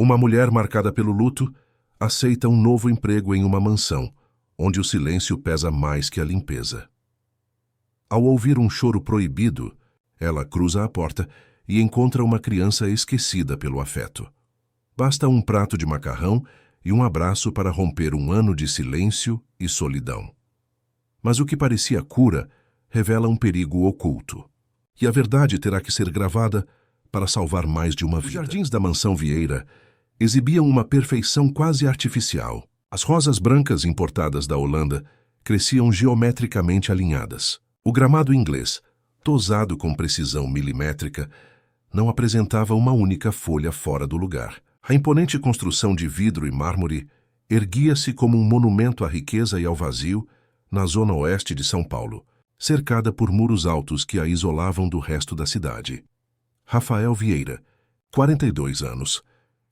Uma mulher marcada pelo luto aceita um novo emprego em uma mansão, onde o silêncio pesa mais que a limpeza. Ao ouvir um choro proibido, ela cruza a porta e encontra uma criança esquecida pelo afeto. Basta um prato de macarrão e um abraço para romper um ano de silêncio e solidão. Mas o que parecia cura revela um perigo oculto. E a verdade terá que ser gravada para salvar mais de uma vida. Os jardins da mansão Vieira exibiam uma perfeição quase artificial. As rosas brancas importadas da Holanda cresciam geometricamente alinhadas. O gramado inglês, tosado com precisão milimétrica, não apresentava uma única folha fora do lugar. A imponente construção de vidro e mármore erguia-se como um monumento à riqueza e ao vazio na zona oeste de São Paulo, cercada por muros altos que a isolavam do resto da cidade. Rafael Vieira, 42 anos,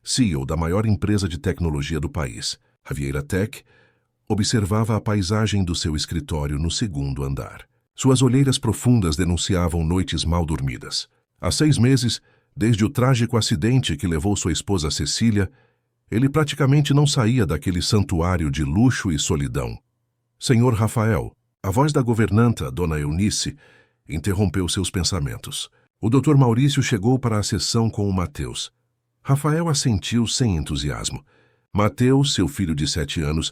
CEO da maior empresa de tecnologia do país, a Vieira Tech, observava a paisagem do seu escritório no segundo andar. Suas olheiras profundas denunciavam noites mal dormidas. Há 6 meses, desde o trágico acidente que levou sua esposa Cecília, ele praticamente não saía daquele santuário de luxo e solidão. Senhor Rafael, a voz da governanta, Dona Eunice, interrompeu seus pensamentos. O Dr. Maurício chegou para a sessão com o Mateus. Rafael assentiu sem entusiasmo. Mateus, seu filho de 7 anos,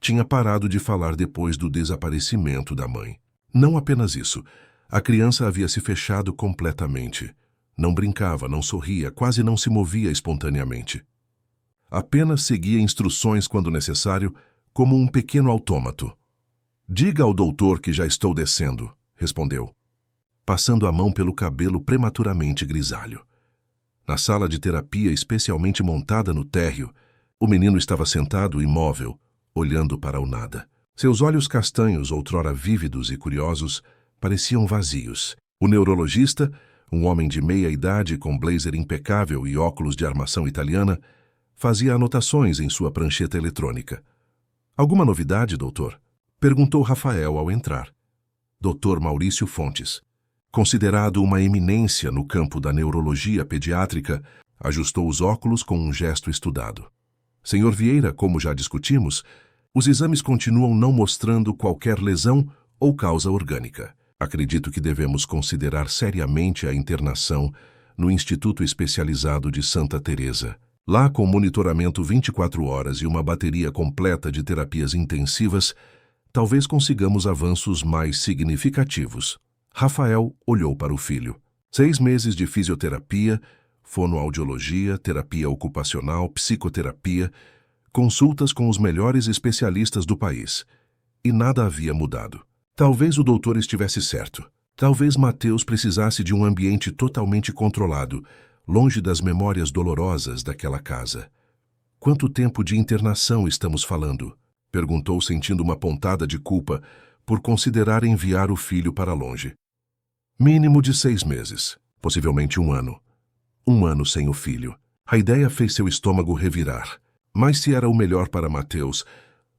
tinha parado de falar depois do desaparecimento da mãe. Não apenas isso. A criança havia se fechado completamente. Não brincava, não sorria, quase não se movia espontaneamente. Apenas seguia instruções quando necessário, como um pequeno autômato. Diga ao doutor que já estou descendo, respondeu, passando a mão pelo cabelo prematuramente grisalho. Na sala de terapia especialmente montada no térreo, o menino estava sentado imóvel, olhando para o nada. Seus olhos castanhos, outrora vívidos e curiosos, pareciam vazios. O neurologista, um homem de meia idade com blazer impecável e óculos de armação italiana, fazia anotações em sua prancheta eletrônica. Alguma novidade, doutor? Perguntou Rafael ao entrar. Dr. Maurício Fontes, considerado uma eminência no campo da neurologia pediátrica, ajustou os óculos com um gesto estudado. Senhor Vieira, como já discutimos, os exames continuam não mostrando qualquer lesão ou causa orgânica. Acredito que devemos considerar seriamente a internação no Instituto Especializado de Santa Teresa. Lá, com monitoramento 24 horas e uma bateria completa de terapias intensivas, talvez consigamos avanços mais significativos. Rafael olhou para o filho. 6 meses de fisioterapia, fonoaudiologia, terapia ocupacional, psicoterapia, consultas com os melhores especialistas do país. E nada havia mudado. Talvez o doutor estivesse certo. Talvez Mateus precisasse de um ambiente totalmente controlado, longe das memórias dolorosas daquela casa. Quanto tempo de internação estamos falando? Perguntou, sentindo uma pontada de culpa por considerar enviar o filho para longe. Mínimo de 6 meses, possivelmente 1 ano. 1 ano sem o filho. A ideia fez seu estômago revirar. Mas se era o melhor para Mateus,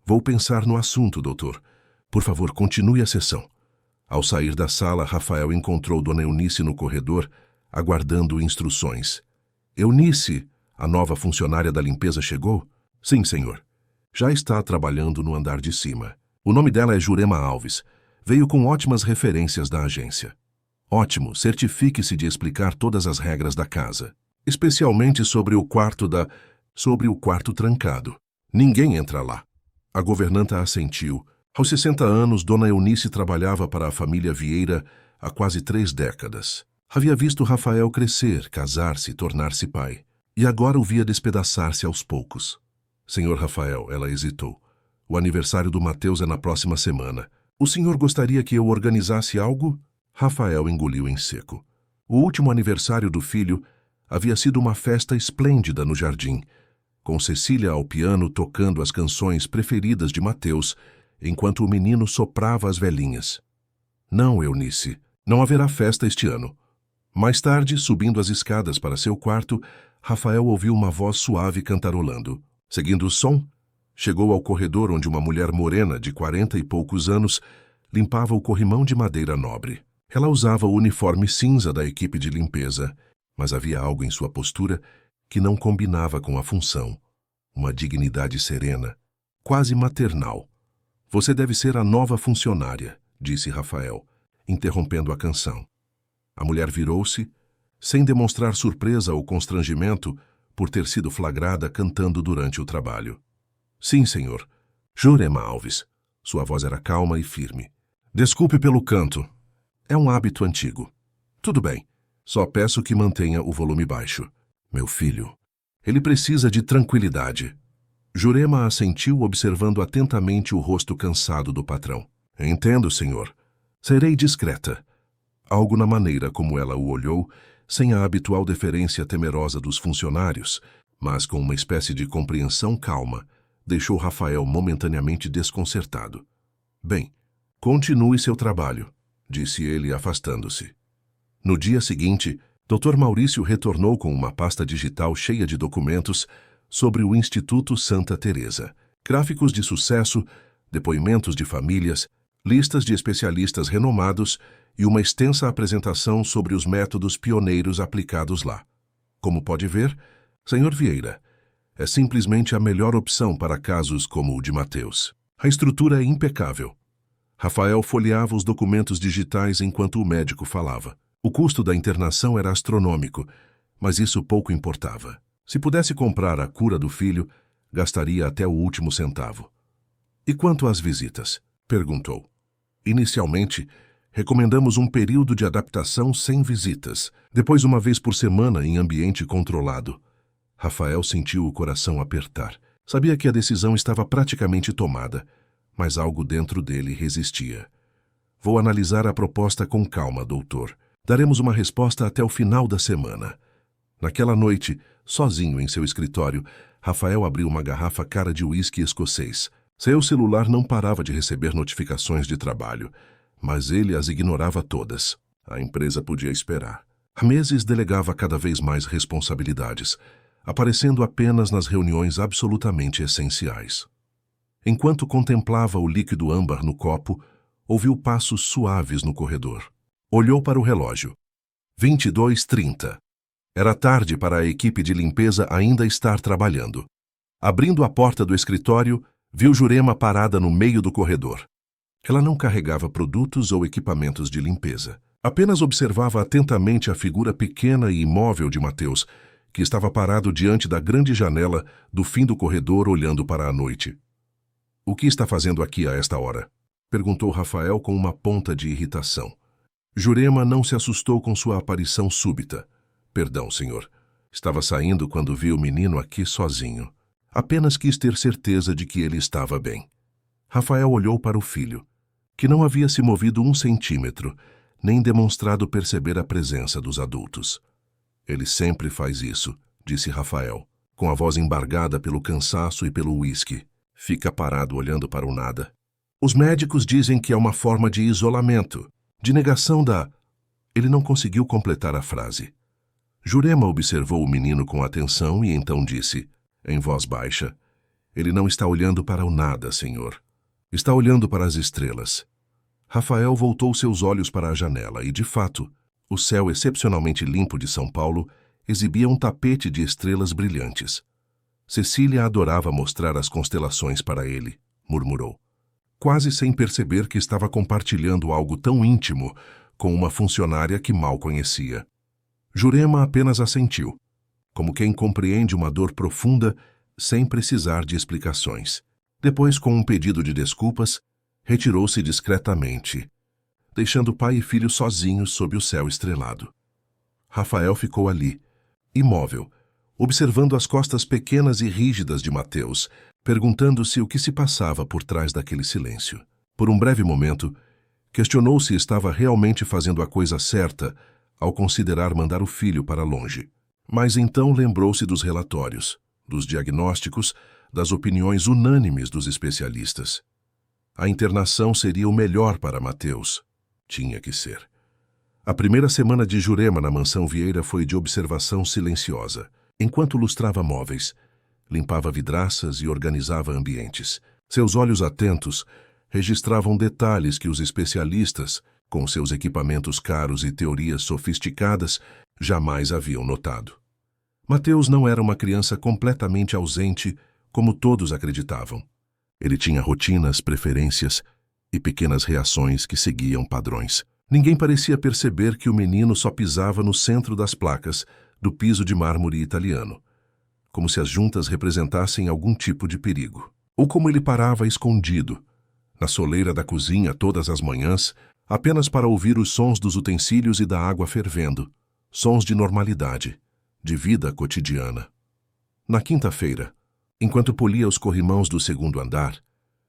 vou pensar no assunto, doutor. Por favor, continue a sessão. Ao sair da sala, Rafael encontrou Dona Eunice no corredor, aguardando instruções. Eunice, a nova funcionária da limpeza, chegou? Sim, senhor. Já está trabalhando no andar de cima. O nome dela é Jurema Alves. Veio com ótimas referências da agência. Ótimo, certifique-se de explicar todas as regras da casa. Especialmente sobre o quarto trancado. Ninguém entra lá. A governanta assentiu. Aos 60 anos, Dona Eunice trabalhava para a família Vieira há quase 3 décadas. Havia visto Rafael crescer, casar-se e tornar-se pai. E agora o via despedaçar-se aos poucos. Senhor Rafael, ela hesitou. O aniversário do Mateus é na próxima semana. O senhor gostaria que eu organizasse algo? Rafael engoliu em seco. O último aniversário do filho havia sido uma festa esplêndida no jardim, com Cecília ao piano tocando as canções preferidas de Mateus, enquanto o menino soprava as velhinhas. Não, Eunice, não haverá festa este ano. Mais tarde, subindo as escadas para seu quarto, Rafael ouviu uma voz suave cantarolando. Seguindo o som, chegou ao corredor onde uma mulher morena de 40 e poucos anos limpava o corrimão de madeira nobre. Ela usava o uniforme cinza da equipe de limpeza, mas havia algo em sua postura que não combinava com a função. Uma dignidade serena, quase maternal. Você deve ser a nova funcionária, disse Rafael, interrompendo a canção. A mulher virou-se, sem demonstrar surpresa ou constrangimento por ter sido flagrada cantando durante o trabalho. Sim, senhor. Jurema Alves. Sua voz era calma e firme. Desculpe pelo canto. É um hábito antigo. Tudo bem. Só peço que mantenha o volume baixo. Meu filho. Ele precisa de tranquilidade. Jurema assentiu, observando atentamente o rosto cansado do patrão. Entendo, senhor. Serei discreta. Algo na maneira como ela o olhou, sem a habitual deferência temerosa dos funcionários, mas com uma espécie de compreensão calma, deixou Rafael momentaneamente desconcertado. Bem, continue seu trabalho, disse ele, afastando-se. No dia seguinte, Dr. Maurício retornou com uma pasta digital cheia de documentos sobre o Instituto Santa Teresa, gráficos de sucesso, depoimentos de famílias, listas de especialistas renomados e uma extensa apresentação sobre os métodos pioneiros aplicados lá. Como pode ver, Sr. Vieira, é simplesmente a melhor opção para casos como o de Mateus. A estrutura é impecável. Rafael folheava os documentos digitais enquanto o médico falava. O custo da internação era astronômico, mas isso pouco importava. Se pudesse comprar a cura do filho, gastaria até o último centavo. E quanto às visitas? Perguntou. Inicialmente, recomendamos um período de adaptação sem visitas, depois uma vez por semana em ambiente controlado. Rafael sentiu o coração apertar. Sabia que a decisão estava praticamente tomada, mas algo dentro dele resistia. Vou analisar a proposta com calma, doutor. Daremos uma resposta até o final da semana. Naquela noite, sozinho em seu escritório, Rafael abriu uma garrafa cara de uísque escocês. Seu celular não parava de receber notificações de trabalho, mas ele as ignorava todas. A empresa podia esperar. Há meses delegava cada vez mais responsabilidades, aparecendo apenas nas reuniões absolutamente essenciais. Enquanto contemplava o líquido âmbar no copo, ouviu passos suaves no corredor. Olhou para o relógio. 22h30. Era tarde para a equipe de limpeza ainda estar trabalhando. Abrindo a porta do escritório, viu Jurema parada no meio do corredor. Ela não carregava produtos ou equipamentos de limpeza. Apenas observava atentamente a figura pequena e imóvel de Mateus, que estava parado diante da grande janela do fim do corredor olhando para a noite. — O que está fazendo aqui a esta hora? Perguntou Rafael com uma ponta de irritação. Jurema não se assustou com sua aparição súbita. — Perdão, senhor. Estava saindo quando vi o menino aqui sozinho. Apenas quis ter certeza de que ele estava bem. Rafael olhou para o filho, que não havia se movido 1 centímetro, nem demonstrado perceber a presença dos adultos. Ele sempre faz isso, disse Rafael, com a voz embargada pelo cansaço e pelo uísque. Fica parado olhando para o nada. Os médicos dizem que é uma forma de isolamento, de negação da... Ele não conseguiu completar a frase. Jurema observou o menino com atenção e então disse, em voz baixa, ele não está olhando para o nada, senhor. Está olhando para as estrelas. Rafael voltou seus olhos para a janela e, de fato, o céu excepcionalmente limpo de São Paulo exibia um tapete de estrelas brilhantes. Cecília adorava mostrar as constelações para ele, murmurou, quase sem perceber que estava compartilhando algo tão íntimo com uma funcionária que mal conhecia. Jurema apenas assentiu, como quem compreende uma dor profunda sem precisar de explicações. Depois, com um pedido de desculpas, retirou-se discretamente, deixando pai e filho sozinhos sob o céu estrelado. Rafael ficou ali, imóvel, observando as costas pequenas e rígidas de Mateus, perguntando-se o que se passava por trás daquele silêncio. Por um breve momento, questionou se estava realmente fazendo a coisa certa ao considerar mandar o filho para longe. Mas então lembrou-se dos relatórios, dos diagnósticos, das opiniões unânimes dos especialistas. A internação seria o melhor para Mateus. Tinha que ser. A primeira semana de Jurema na mansão Vieira foi de observação silenciosa. Enquanto lustrava móveis, limpava vidraças e organizava ambientes. Seus olhos atentos registravam detalhes que os especialistas, com seus equipamentos caros e teorias sofisticadas, jamais haviam notado. Mateus não era uma criança completamente ausente, como todos acreditavam. Ele tinha rotinas, preferências e pequenas reações que seguiam padrões. Ninguém parecia perceber que o menino só pisava no centro das placas do piso de mármore italiano, como se as juntas representassem algum tipo de perigo. Ou como ele parava escondido, na soleira da cozinha todas as manhãs, apenas para ouvir os sons dos utensílios e da água fervendo, sons de normalidade, de vida cotidiana. Na quinta-feira, enquanto polia os corrimãos do segundo andar,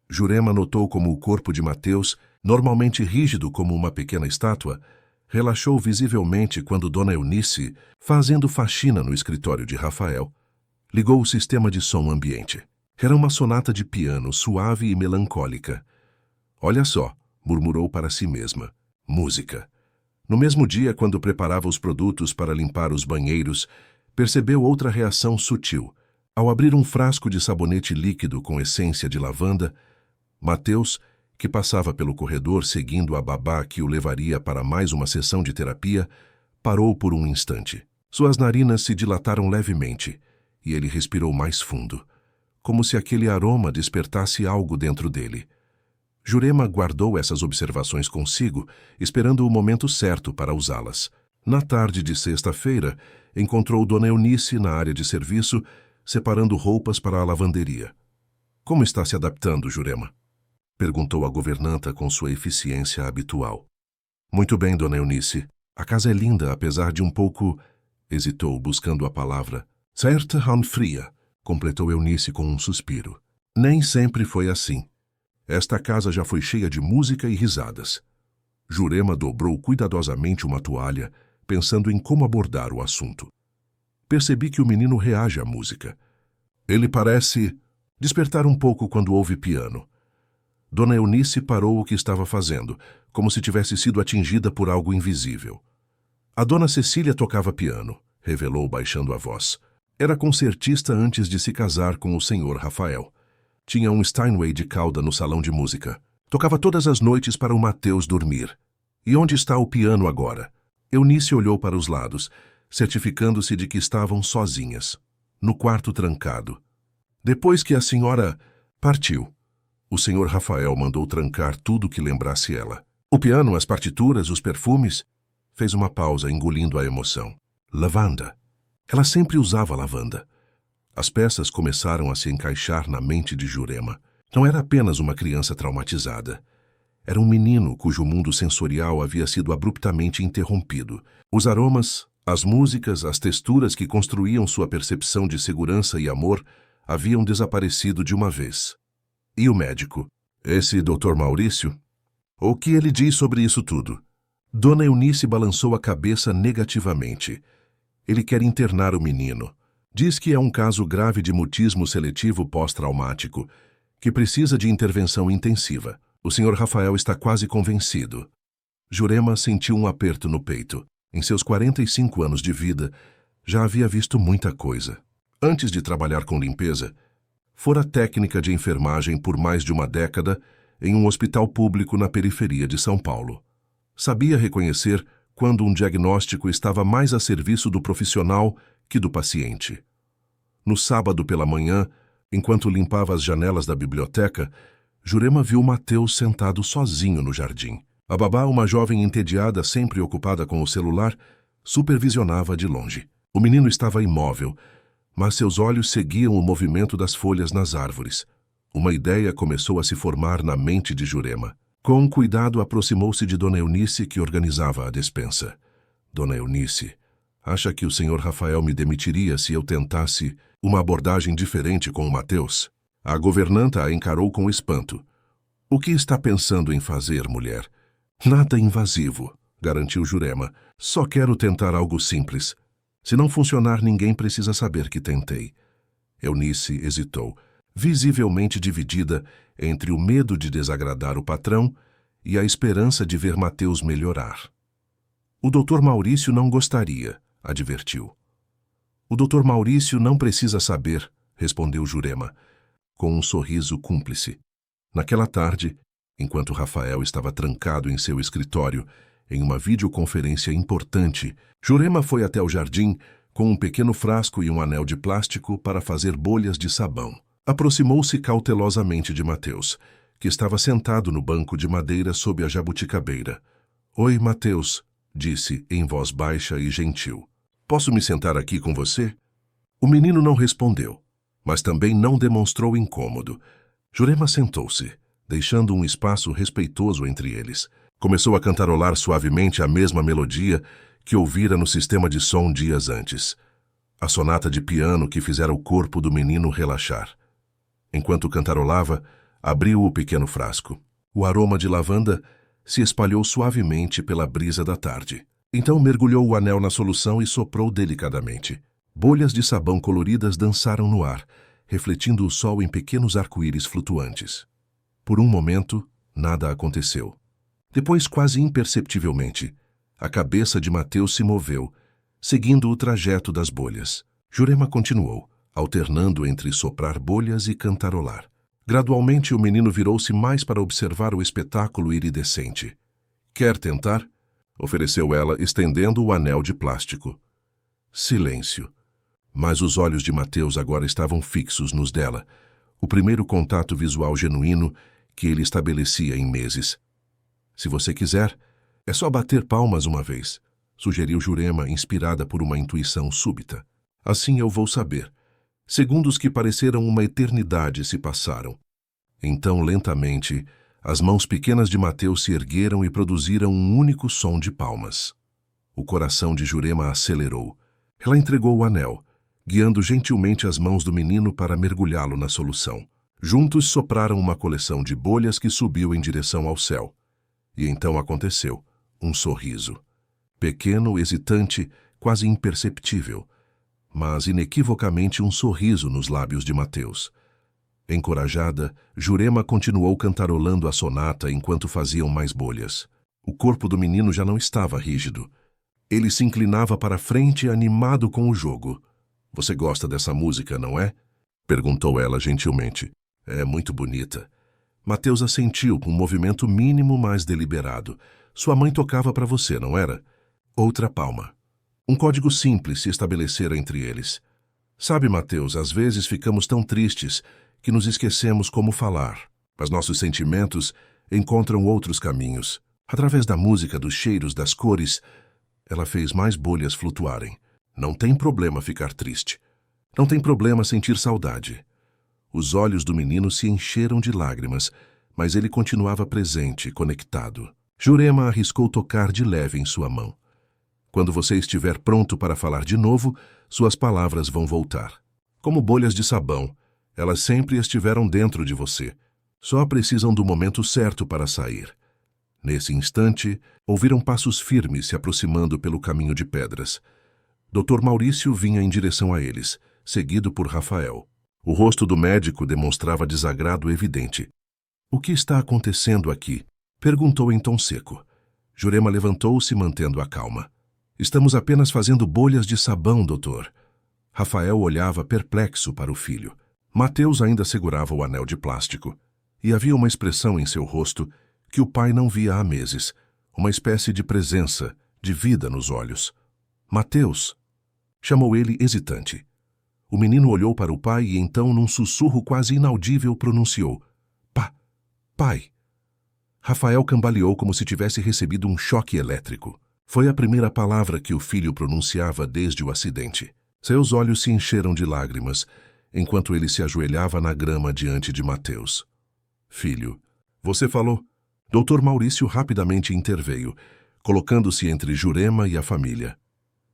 Jurema notou como o corpo de Mateus, normalmente rígido como uma pequena estátua, relaxou visivelmente quando Dona Eunice, fazendo faxina no escritório de Rafael, ligou o sistema de som ambiente. Era uma sonata de piano suave e melancólica. Olha só, murmurou para si mesma. Música. No mesmo dia, quando preparava os produtos para limpar os banheiros, percebeu outra reação sutil. Ao abrir um frasco de sabonete líquido com essência de lavanda, Mateus, que passava pelo corredor seguindo a babá que o levaria para mais uma sessão de terapia, parou por um instante. Suas narinas se dilataram levemente e ele respirou mais fundo, como se aquele aroma despertasse algo dentro dele. Jurema guardou essas observações consigo, esperando o momento certo para usá-las. Na tarde de sexta-feira, encontrou Dona Eunice na área de serviço, separando roupas para a lavanderia. Como está se adaptando, Jurema? Perguntou a governanta com sua eficiência habitual. Muito bem, Dona Eunice. A casa é linda, apesar de um pouco... Hesitou, buscando a palavra. Certa fria, completou Eunice com um suspiro. Nem sempre foi assim. Esta casa já foi cheia de música e risadas. Jurema dobrou cuidadosamente uma toalha, pensando em como abordar o assunto. Percebi que o menino reage à música. Ele parece despertar um pouco quando ouve piano. Dona Eunice parou o que estava fazendo, como se tivesse sido atingida por algo invisível. A Dona Cecília tocava piano, revelou baixando a voz. Era concertista antes de se casar com o Sr. Rafael. Tinha um Steinway de cauda no salão de música. Tocava todas as noites para o Mateus dormir. E onde está o piano agora? Eunice olhou para os lados, certificando-se de que estavam sozinhas, no quarto trancado. Depois que a senhora partiu, o Sr. Rafael mandou trancar tudo que lembrasse ela. O piano, as partituras, os perfumes. Fez uma pausa, engolindo a emoção. Lavanda. Ela sempre usava lavanda. As peças começaram a se encaixar na mente de Jurema. Não era apenas uma criança traumatizada. Era um menino cujo mundo sensorial havia sido abruptamente interrompido. Os aromas, as músicas, as texturas que construíam sua percepção de segurança e amor haviam desaparecido de uma vez. E o médico? Esse Dr. Maurício? O que ele diz sobre isso tudo? Dona Eunice balançou a cabeça negativamente. Ele quer internar o menino. Diz que é um caso grave de mutismo seletivo pós-traumático, que precisa de intervenção intensiva. O Sr. Rafael está quase convencido. Jurema sentiu um aperto no peito. Em seus 45 anos de vida, já havia visto muita coisa. Antes de trabalhar com limpeza, fora técnica de enfermagem por mais de uma década em um hospital público na periferia de São Paulo. Sabia reconhecer quando um diagnóstico estava mais a serviço do profissional que do paciente. No sábado pela manhã, enquanto limpava as janelas da biblioteca, Jurema viu Mateus sentado sozinho no jardim. A babá, uma jovem entediada, sempre ocupada com o celular, supervisionava de longe. O menino estava imóvel, mas seus olhos seguiam o movimento das folhas nas árvores. Uma ideia começou a se formar na mente de Jurema. Com cuidado, aproximou-se de Dona Eunice, que organizava a despensa. Dona Eunice, acha que o Sr. Rafael me demitiria se eu tentasse uma abordagem diferente com o Mateus? A governanta a encarou com espanto. O que está pensando em fazer, mulher? Nada invasivo, garantiu Jurema. Só quero tentar algo simples. Se não funcionar, ninguém precisa saber que tentei. Eunice hesitou, visivelmente dividida entre o medo de desagradar o patrão e a esperança de ver Mateus melhorar. O Dr. Maurício não gostaria, advertiu. O Dr. Maurício não precisa saber, respondeu Jurema, com um sorriso cúmplice. Naquela tarde, enquanto Rafael estava trancado em seu escritório, em uma videoconferência importante, Jurema foi até o jardim com um pequeno frasco e um anel de plástico para fazer bolhas de sabão. Aproximou-se cautelosamente de Mateus, que estava sentado no banco de madeira sob a jabuticabeira. "Oi, Mateus", disse em voz baixa e gentil. "Posso me sentar aqui com você?" O menino não respondeu, mas também não demonstrou incômodo. Jurema sentou-se, deixando um espaço respeitoso entre eles. Começou a cantarolar suavemente a mesma melodia que ouvira no sistema de som dias antes. A sonata de piano que fizera o corpo do menino relaxar. Enquanto cantarolava, abriu o pequeno frasco. O aroma de lavanda se espalhou suavemente pela brisa da tarde. Então mergulhou o anel na solução e soprou delicadamente. Bolhas de sabão coloridas dançaram no ar, refletindo o sol em pequenos arco-íris flutuantes. Por um momento, nada aconteceu. Depois, quase imperceptivelmente, a cabeça de Mateus se moveu, seguindo o trajeto das bolhas. Jurema continuou, alternando entre soprar bolhas e cantarolar. Gradualmente, o menino virou-se mais para observar o espetáculo iridescente. "Quer tentar?" ofereceu ela, estendendo o anel de plástico. Silêncio. Mas os olhos de Mateus agora estavam fixos nos dela, o primeiro contato visual genuíno que ele estabelecia em meses. "Se você quiser, é só bater palmas uma vez", sugeriu Jurema, inspirada por uma intuição súbita. "Assim eu vou saber." Segundos que pareceram uma eternidade se passaram. Então, lentamente, as mãos pequenas de Mateus se ergueram e produziram um único som de palmas. O coração de Jurema acelerou. Ela entregou o anel, guiando gentilmente as mãos do menino para mergulhá-lo na solução. Juntos sopraram uma coleção de bolhas que subiu em direção ao céu. E então aconteceu, um sorriso. Pequeno, hesitante, quase imperceptível, mas inequivocamente um sorriso nos lábios de Mateus. Encorajada, Jurema continuou cantarolando a sonata enquanto faziam mais bolhas. O corpo do menino já não estava rígido. Ele se inclinava para frente, animado com o jogo. "Você gosta dessa música, não é?" perguntou ela gentilmente. "É muito bonita." Mateus assentiu com um movimento mínimo, mas deliberado. "Sua mãe tocava para você, não era?" Outra palma. Um código simples se estabelecera entre eles. "Sabe, Mateus, às vezes ficamos tão tristes que nos esquecemos como falar, mas nossos sentimentos encontram outros caminhos. Através da música, dos cheiros, das cores." Ela fez mais bolhas flutuarem. "Não tem problema ficar triste. Não tem problema sentir saudade." Os olhos do menino se encheram de lágrimas, mas ele continuava presente, conectado. Jurema arriscou tocar de leve em sua mão. "Quando você estiver pronto para falar de novo, suas palavras vão voltar. Como bolhas de sabão, elas sempre estiveram dentro de você. Só precisam do momento certo para sair." Nesse instante, ouviram passos firmes se aproximando pelo caminho de pedras. Dr. Maurício vinha em direção a eles, seguido por Rafael. O rosto do médico demonstrava desagrado evidente. "O que está acontecendo aqui?" perguntou em tom seco. Jurema levantou-se, mantendo a calma. "Estamos apenas fazendo bolhas de sabão, doutor." Rafael olhava perplexo para o filho. Mateus ainda segurava o anel de plástico, e havia uma expressão em seu rosto que o pai não via há meses, uma espécie de presença, de vida nos olhos. "Mateus!" chamou ele hesitante. O menino olhou para o pai e então, num sussurro quase inaudível, pronunciou: Pai!" Rafael cambaleou como se tivesse recebido um choque elétrico. Foi a primeira palavra que o filho pronunciava desde o acidente. Seus olhos se encheram de lágrimas, enquanto ele se ajoelhava na grama diante de Mateus. "Filho, você falou..." Dr. Maurício rapidamente interveio, colocando-se entre Jurema e a família.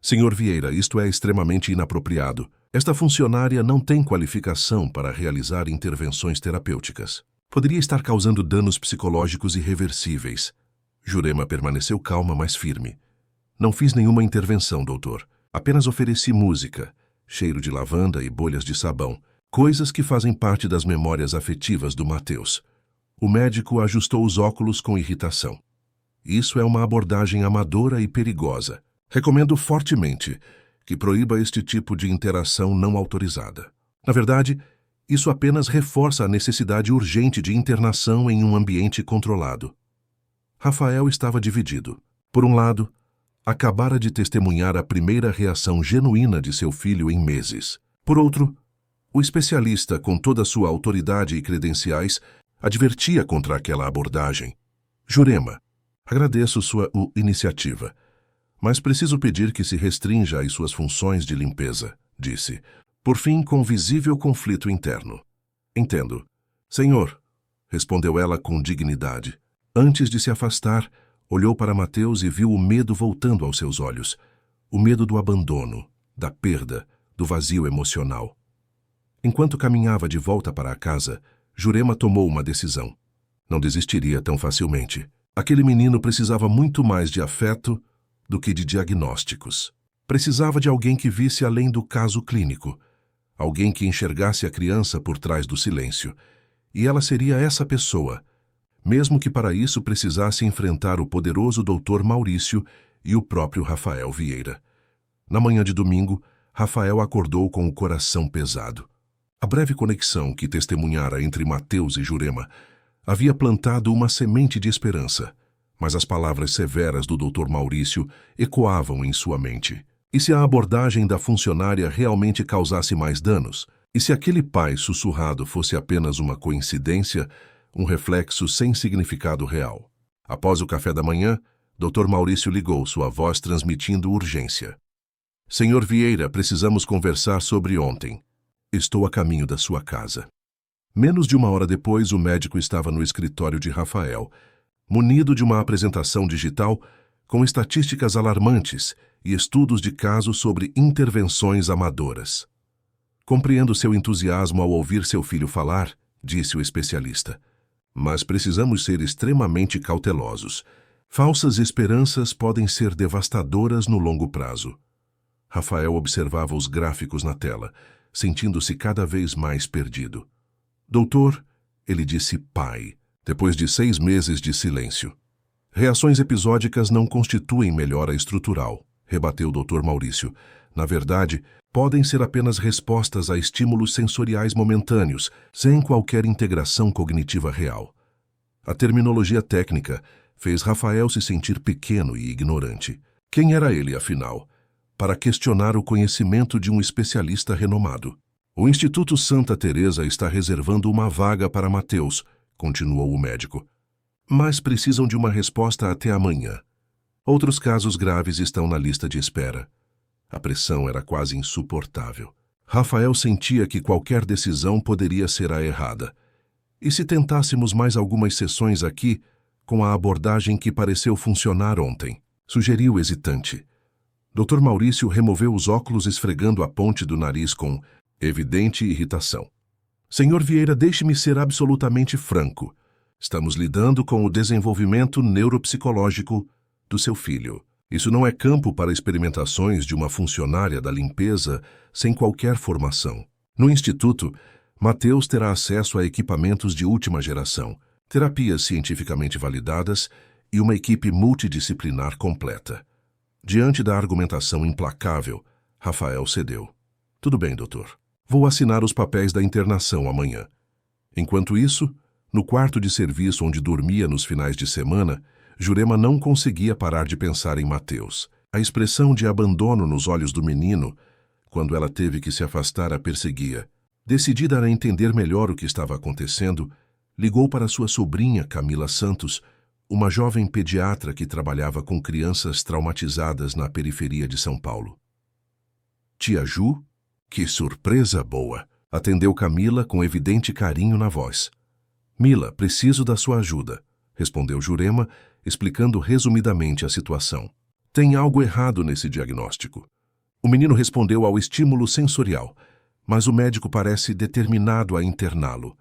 "Senhor Vieira, isto é extremamente inapropriado. Esta funcionária não tem qualificação para realizar intervenções terapêuticas. Poderia estar causando danos psicológicos irreversíveis." Jurema permaneceu calma, mas firme. "Não fiz nenhuma intervenção, doutor. Apenas ofereci música, cheiro de lavanda e bolhas de sabão, coisas que fazem parte das memórias afetivas do Mateus." O médico ajustou os óculos com irritação. "Isso é uma abordagem amadora e perigosa. Recomendo fortemente que proíba este tipo de interação não autorizada. Na verdade, isso apenas reforça a necessidade urgente de internação em um ambiente controlado." Rafael estava dividido. Por um lado, Acabara de testemunhar a primeira reação genuína de seu filho em meses. Por outro, o especialista, com toda a sua autoridade e credenciais, advertia contra aquela abordagem. Jurema, agradeço sua iniciativa, mas preciso pedir que se restrinja às suas funções de limpeza, disse, por fim com visível conflito interno. Entendo. Senhor, respondeu ela com dignidade. Antes de se afastar, olhou para Mateus e viu o medo voltando aos seus olhos. O medo do abandono, da perda, do vazio emocional. Enquanto caminhava de volta para a casa, Jurema tomou uma decisão. Não desistiria tão facilmente. Aquele menino precisava muito mais de afeto do que de diagnósticos. Precisava de alguém que visse além do caso clínico, alguém que enxergasse a criança por trás do silêncio. E ela seria essa pessoa, mesmo que para isso precisasse enfrentar o poderoso Dr. Maurício e o próprio Rafael Vieira. Na manhã de domingo, Rafael acordou com o coração pesado. A breve conexão que testemunhara entre Mateus e Jurema havia plantado uma semente de esperança, mas as palavras severas do Dr. Maurício ecoavam em sua mente. E se a abordagem da funcionária realmente causasse mais danos? E se aquele pai sussurrado fosse apenas uma coincidência, um reflexo sem significado real? Após o café da manhã, Dr. Maurício ligou, sua voz transmitindo urgência. Senhor Vieira, precisamos conversar sobre ontem. Estou a caminho da sua casa. Menos de uma hora depois, o médico estava no escritório de Rafael, munido de uma apresentação digital com estatísticas alarmantes e estudos de caso sobre intervenções amadoras. Compreendo seu entusiasmo ao ouvir seu filho falar, disse o especialista. Mas precisamos ser extremamente cautelosos. Falsas esperanças podem ser devastadoras no longo prazo. Rafael observava os gráficos na tela, sentindo-se cada vez mais perdido. Doutor, ele disse pai, depois de 6 meses de silêncio. Reações episódicas não constituem melhora estrutural, rebateu o Dr. Maurício. Na verdade, podem ser apenas respostas a estímulos sensoriais momentâneos, sem qualquer integração cognitiva real. A terminologia técnica fez Rafael se sentir pequeno e ignorante. Quem era ele, afinal, para questionar o conhecimento de um especialista renomado? O Instituto Santa Teresa está reservando uma vaga para Mateus, continuou o médico. Mas precisam de uma resposta até amanhã. Outros casos graves estão na lista de espera. A pressão era quase insuportável. Rafael sentia que qualquer decisão poderia ser a errada. E se tentássemos mais algumas sessões aqui, com a abordagem que pareceu funcionar ontem? Sugeriu hesitante. Dr. Maurício removeu os óculos esfregando a ponte do nariz com evidente irritação. Senhor Vieira, deixe-me ser absolutamente franco. Estamos lidando com o desenvolvimento neuropsicológico do seu filho. Isso não é campo para experimentações de uma funcionária da limpeza sem qualquer formação. No Instituto, Mateus terá acesso a equipamentos de última geração, terapias cientificamente validadas e uma equipe multidisciplinar completa. Diante da argumentação implacável, Rafael cedeu. Tudo bem, doutor. Vou assinar os papéis da internação amanhã. Enquanto isso, no quarto de serviço onde dormia nos finais de semana, Jurema não conseguia parar de pensar em Mateus. A expressão de abandono nos olhos do menino, quando ela teve que se afastar, a perseguia. Decidida a entender melhor o que estava acontecendo, ligou para sua sobrinha Camila Santos, uma jovem pediatra que trabalhava com crianças traumatizadas na periferia de São Paulo. Tia Ju? Que surpresa boa! Atendeu Camila com evidente carinho na voz. Mila, preciso da sua ajuda, respondeu Jurema, explicando resumidamente a situação. Tem algo errado nesse diagnóstico. O menino respondeu ao estímulo sensorial, mas o médico parece determinado a interná-lo.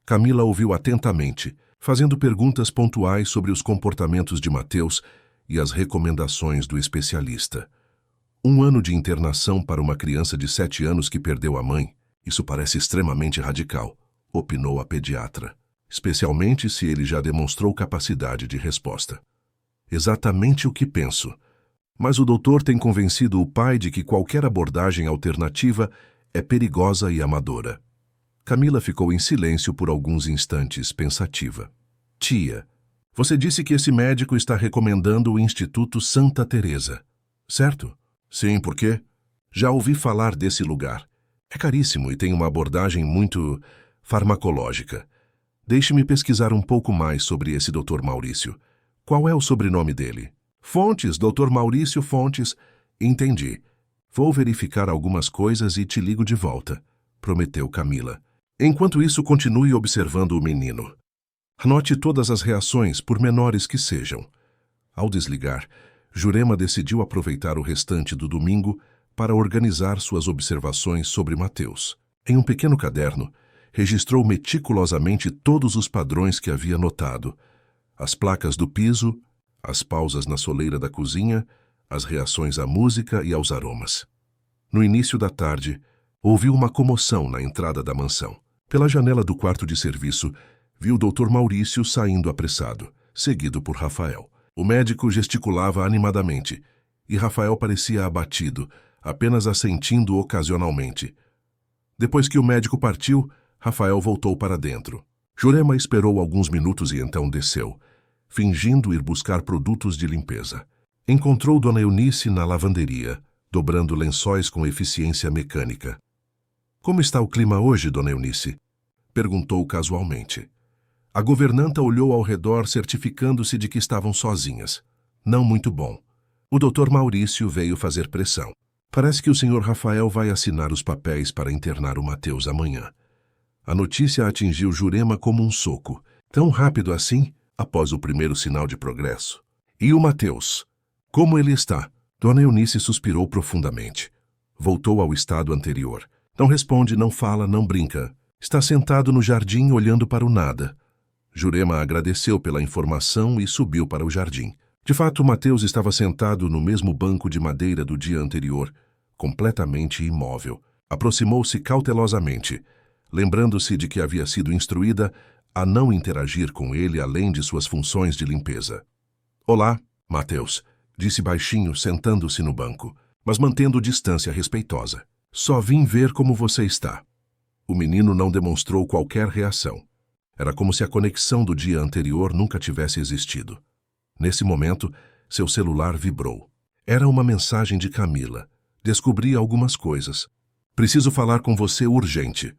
Camila ouviu atentamente, fazendo perguntas pontuais sobre os comportamentos de Mateus e as recomendações do especialista. 1 ano de internação para uma criança de 7 anos que perdeu a mãe, isso parece extremamente radical, opinou a pediatra, especialmente se ele já demonstrou capacidade de resposta. Exatamente o que penso. Mas o doutor tem convencido o pai de que qualquer abordagem alternativa é perigosa e amadora. Camila ficou em silêncio por alguns instantes, pensativa. Tia, Você disse que esse médico está recomendando o Instituto Santa Teresa, certo? Sim, por quê? Já ouvi falar desse lugar. É caríssimo e tem uma abordagem muito farmacológica. Deixe-me pesquisar um pouco mais sobre esse Dr. Maurício. Qual é o sobrenome dele? Fontes, Dr. Maurício Fontes. Entendi. Vou verificar algumas coisas e te ligo de volta, prometeu Camila. Enquanto isso, continue observando o menino. Anote todas as reações, por menores que sejam. Ao desligar, Jurema decidiu aproveitar o restante do domingo para organizar suas observações sobre Mateus. Em um pequeno caderno, registrou meticulosamente todos os padrões que havia notado: as placas do piso, as pausas na soleira da cozinha, as reações à música e aos aromas. No início da tarde, ouviu uma comoção na entrada da mansão. Pela janela do quarto de serviço, viu o Dr. Maurício saindo apressado, seguido por Rafael. O médico gesticulava animadamente, e Rafael parecia abatido, apenas assentindo ocasionalmente. Depois que o médico partiu, Rafael voltou para dentro. Jurema esperou alguns minutos e então desceu, fingindo ir buscar produtos de limpeza. Encontrou Dona Eunice na lavanderia, dobrando lençóis com eficiência mecânica. Como está o clima hoje, Dona Eunice? Perguntou casualmente. A governanta olhou ao redor, certificando-se de que estavam sozinhas. Não muito bom. O Dr. Maurício veio fazer pressão. Parece que o Sr. Rafael vai assinar os papéis para internar o Mateus amanhã. A notícia atingiu Jurema como um soco. Tão rápido assim, após o primeiro sinal de progresso. E o Mateus? Como ele está? Dona Eunice suspirou profundamente. Voltou ao estado anterior. Não responde, não fala, não brinca. Está sentado no jardim olhando para o nada. Jurema agradeceu pela informação e subiu para o jardim. De fato, Mateus estava sentado no mesmo banco de madeira do dia anterior, completamente imóvel. Aproximou-se cautelosamente, lembrando-se de que havia sido instruída a não interagir com ele além de suas funções de limpeza. Olá, Mateus, disse baixinho, sentando-se no banco, mas mantendo distância respeitosa. Só vim ver como você está. O menino não demonstrou qualquer reação. Era como se a conexão do dia anterior nunca tivesse existido. Nesse momento, seu celular vibrou. Era uma mensagem de Camila. Descobri algumas coisas. Preciso falar com você urgente.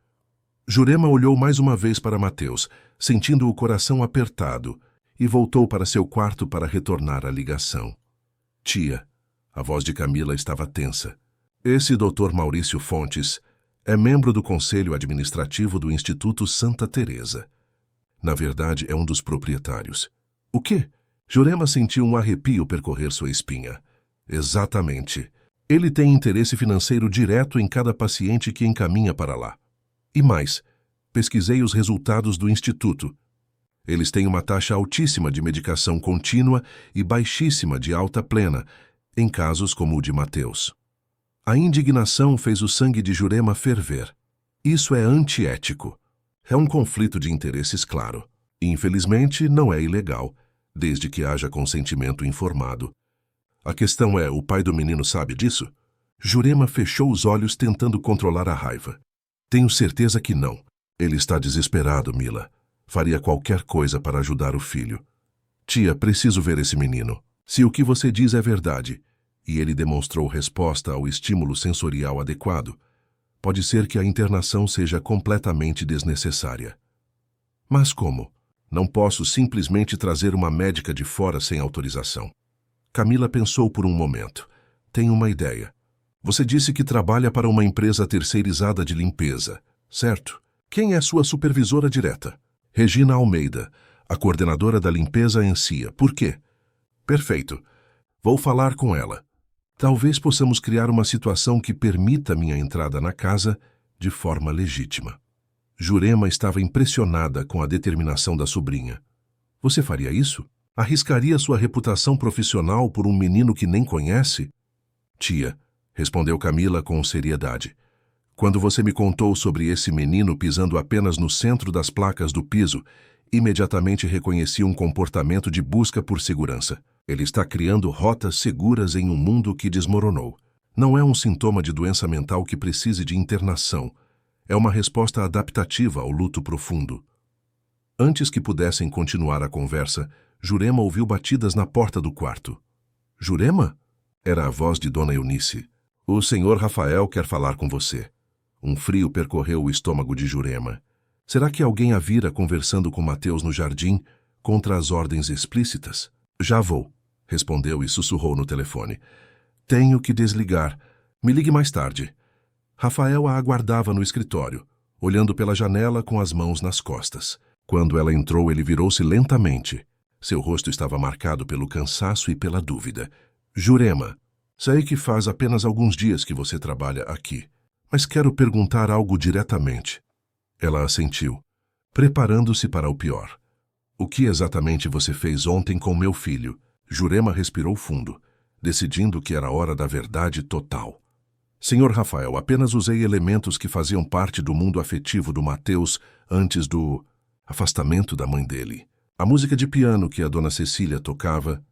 Jurema olhou mais uma vez para Mateus, sentindo o coração apertado, e voltou para seu quarto para retornar à ligação. Tia, a voz de Camila estava tensa. Esse Dr. Maurício Fontes é membro do Conselho Administrativo do Instituto Santa Teresa. Na verdade, é um dos proprietários. O quê? Jurema sentiu um arrepio percorrer sua espinha. Exatamente. Ele tem interesse financeiro direto em cada paciente que encaminha para lá. E mais, pesquisei os resultados do Instituto. Eles têm uma taxa altíssima de medicação contínua e baixíssima de alta plena, em casos como o de Mateus. A indignação fez o sangue de Jurema ferver. Isso é antiético. É um conflito de interesses claro. Infelizmente, não é ilegal, desde que haja consentimento informado. A questão é, o pai do menino sabe disso? Jurema fechou os olhos tentando controlar a raiva. Tenho certeza que não. Ele está desesperado, Mila. Faria qualquer coisa para ajudar o filho. Tia, preciso ver esse menino. Se o que você diz é verdade, e ele demonstrou resposta ao estímulo sensorial adequado, pode ser que a internação seja completamente desnecessária. Mas como? Não posso simplesmente trazer uma médica de fora sem autorização. Camila pensou por um momento. Tenho uma ideia. Você disse que trabalha para uma empresa terceirizada de limpeza, certo? Quem é sua supervisora direta? Regina Almeida, a coordenadora da limpeza em CIA. Por quê? Perfeito. Vou falar com ela. Talvez possamos criar uma situação que permita minha entrada na casa de forma legítima. Jurema estava impressionada com a determinação da sobrinha. Você faria isso? Arriscaria sua reputação profissional por um menino que nem conhece? Tia, respondeu Camila com seriedade. Quando você me contou sobre esse menino pisando apenas no centro das placas do piso, imediatamente reconheci um comportamento de busca por segurança. Ele está criando rotas seguras em um mundo que desmoronou. Não é um sintoma de doença mental que precise de internação. É uma resposta adaptativa ao luto profundo. Antes que pudessem continuar a conversa, Jurema ouviu batidas na porta do quarto. Jurema? Era a voz de Dona Eunice. O senhor Rafael quer falar com você. Um frio percorreu o estômago de Jurema. Será que alguém a vira conversando com Mateus no jardim, contra as ordens explícitas? Já vou, respondeu e sussurrou no telefone. Tenho que desligar. Me ligue mais tarde. Rafael a aguardava no escritório, olhando pela janela com as mãos nas costas. Quando ela entrou, ele virou-se lentamente. Seu rosto estava marcado pelo cansaço e pela dúvida. Jurema, sei que faz apenas alguns dias que você trabalha aqui, mas quero perguntar algo diretamente. Ela assentiu, preparando-se para o pior. O que exatamente você fez ontem com meu filho? Jurema respirou fundo, decidindo que era hora da verdade total. Senhor Rafael, apenas usei elementos que faziam parte do mundo afetivo do Mateus antes do afastamento da mãe dele. A música de piano que a dona Cecília tocava,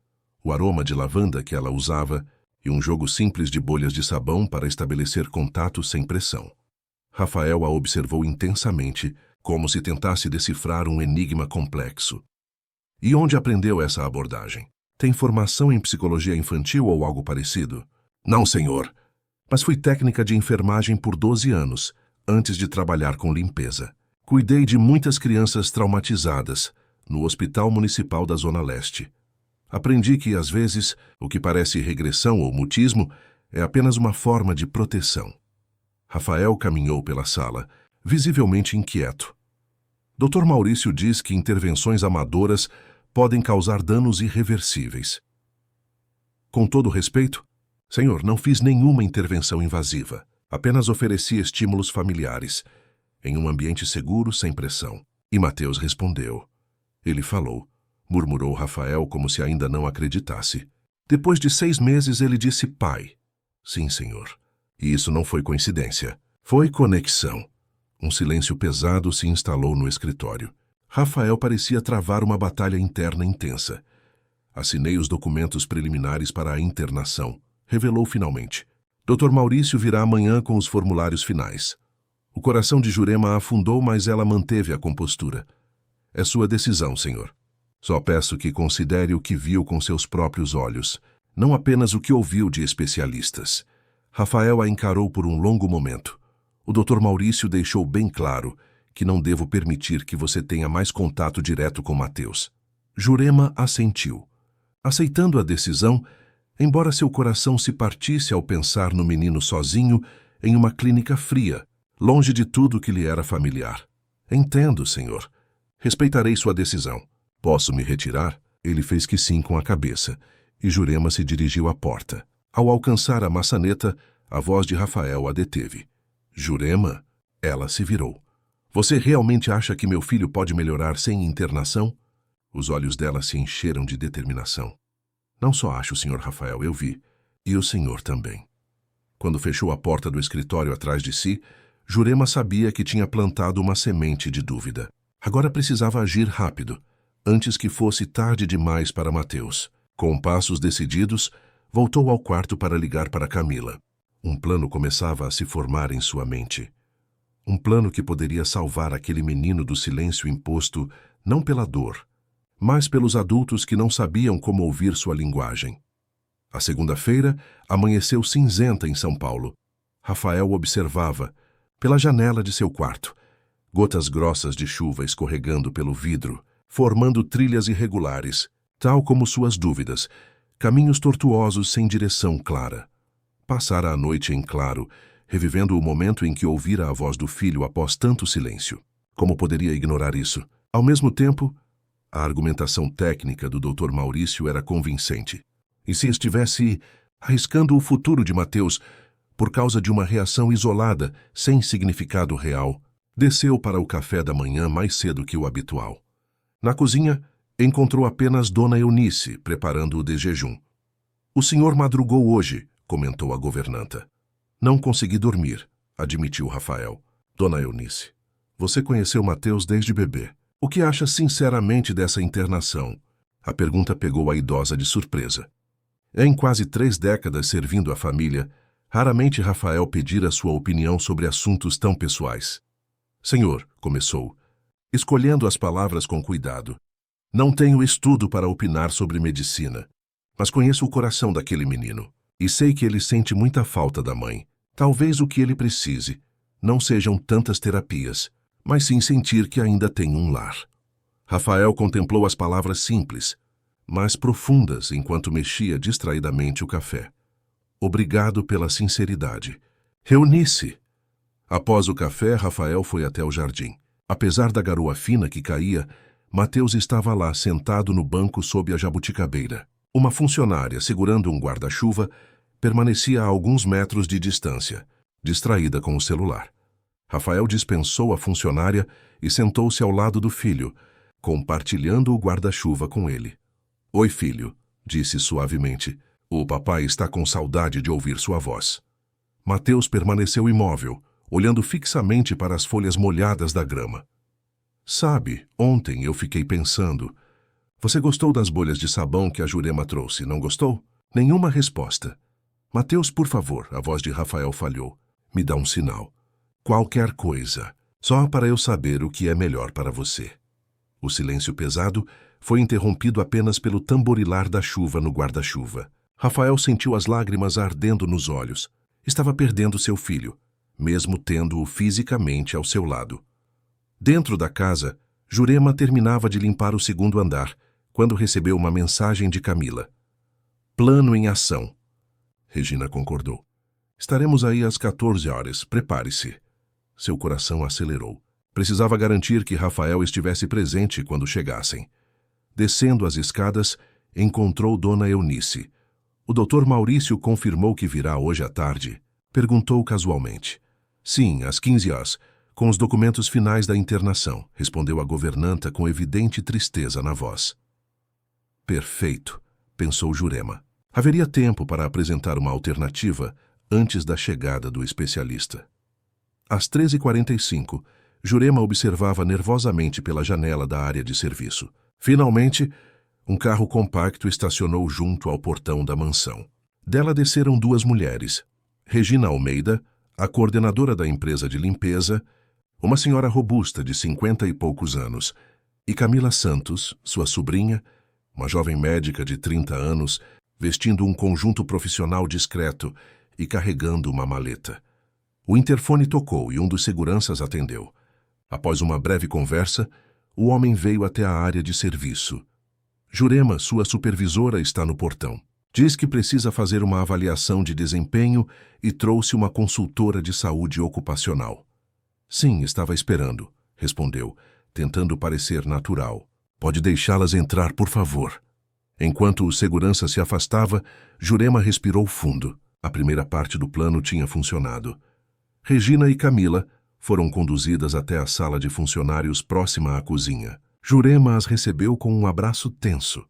o aroma de lavanda que ela usava e um jogo simples de bolhas de sabão para estabelecer contato sem pressão. Rafael a observou intensamente, como se tentasse decifrar um enigma complexo. E onde aprendeu essa abordagem? Tem formação em psicologia infantil ou algo parecido? Não, senhor. Mas fui técnica de enfermagem por 12 anos, antes de trabalhar com limpeza. Cuidei de muitas crianças traumatizadas, no Hospital Municipal da Zona Leste. Aprendi que, às vezes, o que parece regressão ou mutismo é apenas uma forma de proteção. Rafael caminhou pela sala, visivelmente inquieto. Dr. Maurício diz que intervenções amadoras podem causar danos irreversíveis. Com todo respeito, senhor, não fiz nenhuma intervenção invasiva. Apenas ofereci estímulos familiares, em um ambiente seguro, sem pressão. E Mateus respondeu. Ele falou, murmurou Rafael como se ainda não acreditasse. Depois de 6 meses ele disse pai. Sim, senhor. E isso não foi coincidência. Foi conexão. Um silêncio pesado se instalou no escritório. Rafael parecia travar uma batalha interna intensa. Assinei os documentos preliminares para a internação. Revelou finalmente. Dr. Maurício virá amanhã com os formulários finais. O coração de Jurema afundou, mas ela manteve a compostura. É sua decisão, senhor. Só peço que considere o que viu com seus próprios olhos, não apenas o que ouviu de especialistas. Rafael a encarou por um longo momento. O Dr. Maurício deixou bem claro que não devo permitir que você tenha mais contato direto com Mateus. Jurema assentiu. Aceitando a decisão, embora seu coração se partisse ao pensar no menino sozinho em uma clínica fria, longe de tudo que lhe era familiar. Entendo, senhor. Respeitarei sua decisão. Posso me retirar? Ele fez que sim com a cabeça, e Jurema se dirigiu à porta. Ao alcançar a maçaneta, a voz de Rafael a deteve. Jurema? Ela se virou. Você realmente acha que meu filho pode melhorar sem internação? Os olhos dela se encheram de determinação. Não só acho, senhor Rafael, eu vi. E o senhor também. Quando fechou a porta do escritório atrás de si, Jurema sabia que tinha plantado uma semente de dúvida. Agora precisava agir rápido, antes que fosse tarde demais para Mateus. Com passos decididos, voltou ao quarto para ligar para Camila. Um plano começava a se formar em sua mente. Um plano que poderia salvar aquele menino do silêncio imposto não pela dor, mas pelos adultos que não sabiam como ouvir sua linguagem. A segunda-feira amanheceu cinzenta em São Paulo. Rafael observava, pela janela de seu quarto, gotas grossas de chuva escorregando pelo vidro, formando trilhas irregulares, tal como suas dúvidas, caminhos tortuosos sem direção clara. Passara a noite em claro, revivendo o momento em que ouvira a voz do filho após tanto silêncio. Como poderia ignorar isso? Ao mesmo tempo, a argumentação técnica do Dr. Maurício era convincente. E se estivesse arriscando o futuro de Mateus por causa de uma reação isolada, sem significado real, desceu para o café da manhã mais cedo que o habitual. Na cozinha, encontrou apenas Dona Eunice preparando o de jejum. O senhor madrugou hoje, comentou a governanta. Não consegui dormir, admitiu Rafael. Dona Eunice, você conheceu Mateus desde bebê. O que acha sinceramente dessa internação? A pergunta pegou a idosa de surpresa. Em quase 3 décadas servindo a família, raramente Rafael pedira sua opinião sobre assuntos tão pessoais. Senhor, começou, escolhendo as palavras com cuidado, Não tenho estudo para opinar sobre medicina, mas conheço o coração daquele menino e sei que ele sente muita falta da mãe. Talvez o que ele precise não sejam tantas terapias, mas sim sentir que ainda tem um lar. Rafael contemplou as palavras simples, mas profundas enquanto mexia distraidamente o café. Obrigado pela sinceridade. Reuni-se. Após o café, Rafael foi até o jardim. Apesar da garoa fina que caía, Mateus estava lá sentado no banco sob a jabuticabeira. Uma funcionária, segurando um guarda-chuva, permanecia a alguns metros de distância, distraída com o celular. Rafael dispensou a funcionária e sentou-se ao lado do filho, compartilhando o guarda-chuva com ele. Oi, filho, disse suavemente. O papai está com saudade de ouvir sua voz. Mateus permaneceu imóvel, olhando fixamente para as folhas molhadas da grama. Sabe, ontem eu fiquei pensando. Você gostou das bolhas de sabão que a Jurema trouxe, não gostou? Nenhuma resposta. Mateus, por favor, a voz de Rafael falhou. Me dá um sinal. Qualquer coisa, só para eu saber o que é melhor para você. O silêncio pesado foi interrompido apenas pelo tamborilar da chuva no guarda-chuva. Rafael sentiu as lágrimas ardendo nos olhos. Estava perdendo seu filho, mesmo tendo-o fisicamente ao seu lado. Dentro da casa, Jurema terminava de limpar o segundo andar, quando recebeu uma mensagem de Camila. Plano em ação. Regina concordou. Estaremos aí às 14 horas, prepare-se. Seu coração acelerou. Precisava garantir que Rafael estivesse presente quando chegassem. Descendo as escadas, encontrou Dona Eunice. O Dr. Maurício confirmou que virá hoje à tarde. Perguntou casualmente. Sim, às 15 horas, com os documentos finais da internação, respondeu a governanta com evidente tristeza na voz. Perfeito, pensou Jurema. Haveria tempo para apresentar uma alternativa antes da chegada do especialista. Às 13h45, Jurema observava nervosamente pela janela da área de serviço. Finalmente, um carro compacto estacionou junto ao portão da mansão. Dela desceram duas mulheres. Regina Almeida, a coordenadora da empresa de limpeza, uma senhora robusta de 50 e poucos anos, e Camila Santos, sua sobrinha, uma jovem médica de 30 anos, vestindo um conjunto profissional discreto e carregando uma maleta. O interfone tocou e um dos seguranças atendeu. Após uma breve conversa, o homem veio até a área de serviço. Jurema, sua supervisora, está no portão. Diz que precisa fazer uma avaliação de desempenho e trouxe uma consultora de saúde ocupacional. Sim, estava esperando, respondeu, tentando parecer natural. Pode deixá-las entrar, por favor. Enquanto o segurança se afastava, Jurema respirou fundo. A primeira parte do plano tinha funcionado. Regina e Camila foram conduzidas até a sala de funcionários próxima à cozinha. Jurema as recebeu com um abraço tenso.